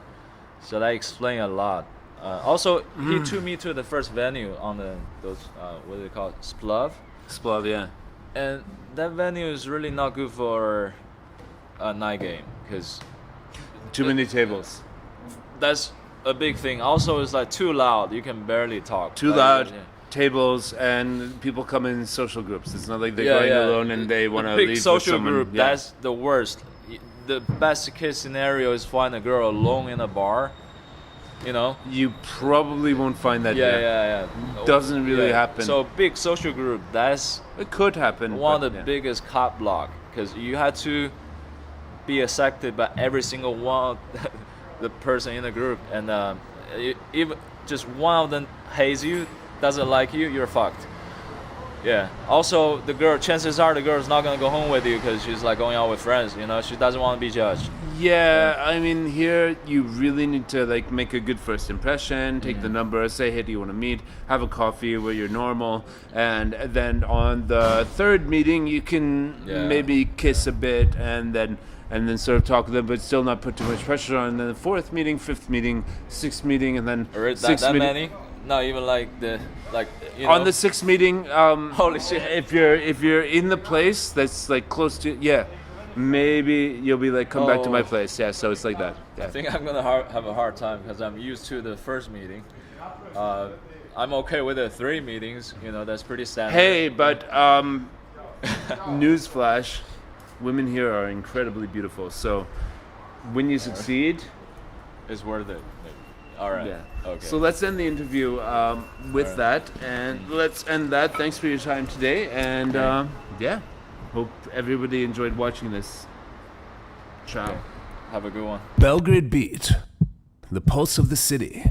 [SPEAKER 2] so that explains a lot. Also, he took me to the first venue on those what do they call it,
[SPEAKER 1] Splav, yeah.
[SPEAKER 2] and that venue is really not good for a night game because
[SPEAKER 1] Too many tables.
[SPEAKER 2] that's a big thing. Also, it's like too loud. You can barely talk.
[SPEAKER 1] Too
[SPEAKER 2] Like,
[SPEAKER 1] loud.
[SPEAKER 2] yeah.
[SPEAKER 1] Tables and people come in social groups. It's not like they're
[SPEAKER 2] Yeah,
[SPEAKER 1] going
[SPEAKER 2] yeah.
[SPEAKER 1] alone and they want to
[SPEAKER 2] The
[SPEAKER 1] leave
[SPEAKER 2] big
[SPEAKER 1] with
[SPEAKER 2] social
[SPEAKER 1] someone.
[SPEAKER 2] group.
[SPEAKER 1] Yeah.
[SPEAKER 2] That's the worst. The best case scenario is find a girl alone in a bar. You know.
[SPEAKER 1] You probably won't find that here.
[SPEAKER 2] Yeah.
[SPEAKER 1] Doesn't really
[SPEAKER 2] Yeah.
[SPEAKER 1] happen.
[SPEAKER 2] So big social group. That's
[SPEAKER 1] It could happen.
[SPEAKER 2] one
[SPEAKER 1] but
[SPEAKER 2] of the
[SPEAKER 1] yeah.
[SPEAKER 2] biggest cop block because you had to be accepted by every single one of the person in the group, and even just one of them hates you, doesn't like you, you're fucked. Yeah. Also, the girl, chances are the girl's not gonna go home with you because she's like going out with friends. You know, she doesn't want to be judged.
[SPEAKER 1] Yeah, I mean, here you really need to like make a good first impression, take the number, say, hey, do you want to meet, have a coffee where you're normal, and then on the third meeting you can
[SPEAKER 2] Yeah.
[SPEAKER 1] maybe kiss a bit and then sort of talk to them, but still not put too much pressure on. And then the fourth meeting, fifth meeting, sixth meeting, and then
[SPEAKER 2] Or
[SPEAKER 1] sixth
[SPEAKER 2] that
[SPEAKER 1] meeting.
[SPEAKER 2] many? Not even like you know.
[SPEAKER 1] On the sixth meeting,
[SPEAKER 2] Holy shit.
[SPEAKER 1] if you're in the place that's like close to, yeah, maybe you'll be like, come back to my
[SPEAKER 2] Oh.
[SPEAKER 1] place. Yeah, so it's like that. Yeah.
[SPEAKER 2] I think I'm gonna have a hard time because I'm used to the first meeting. I'm okay with the 3 meetings. You know, that's pretty standard.
[SPEAKER 1] Hey, but newsflash, women here are incredibly beautiful. So when you succeed,
[SPEAKER 2] It's worth it. All right.
[SPEAKER 1] yeah.
[SPEAKER 2] Okay.
[SPEAKER 1] So let's end the interview with
[SPEAKER 2] Alright.
[SPEAKER 1] that, and let's end that. Thanks for your time today, and yeah, hope everybody enjoyed watching this. Ciao.
[SPEAKER 2] Have a good one.
[SPEAKER 3] Belgrade Beat, the pulse of the city.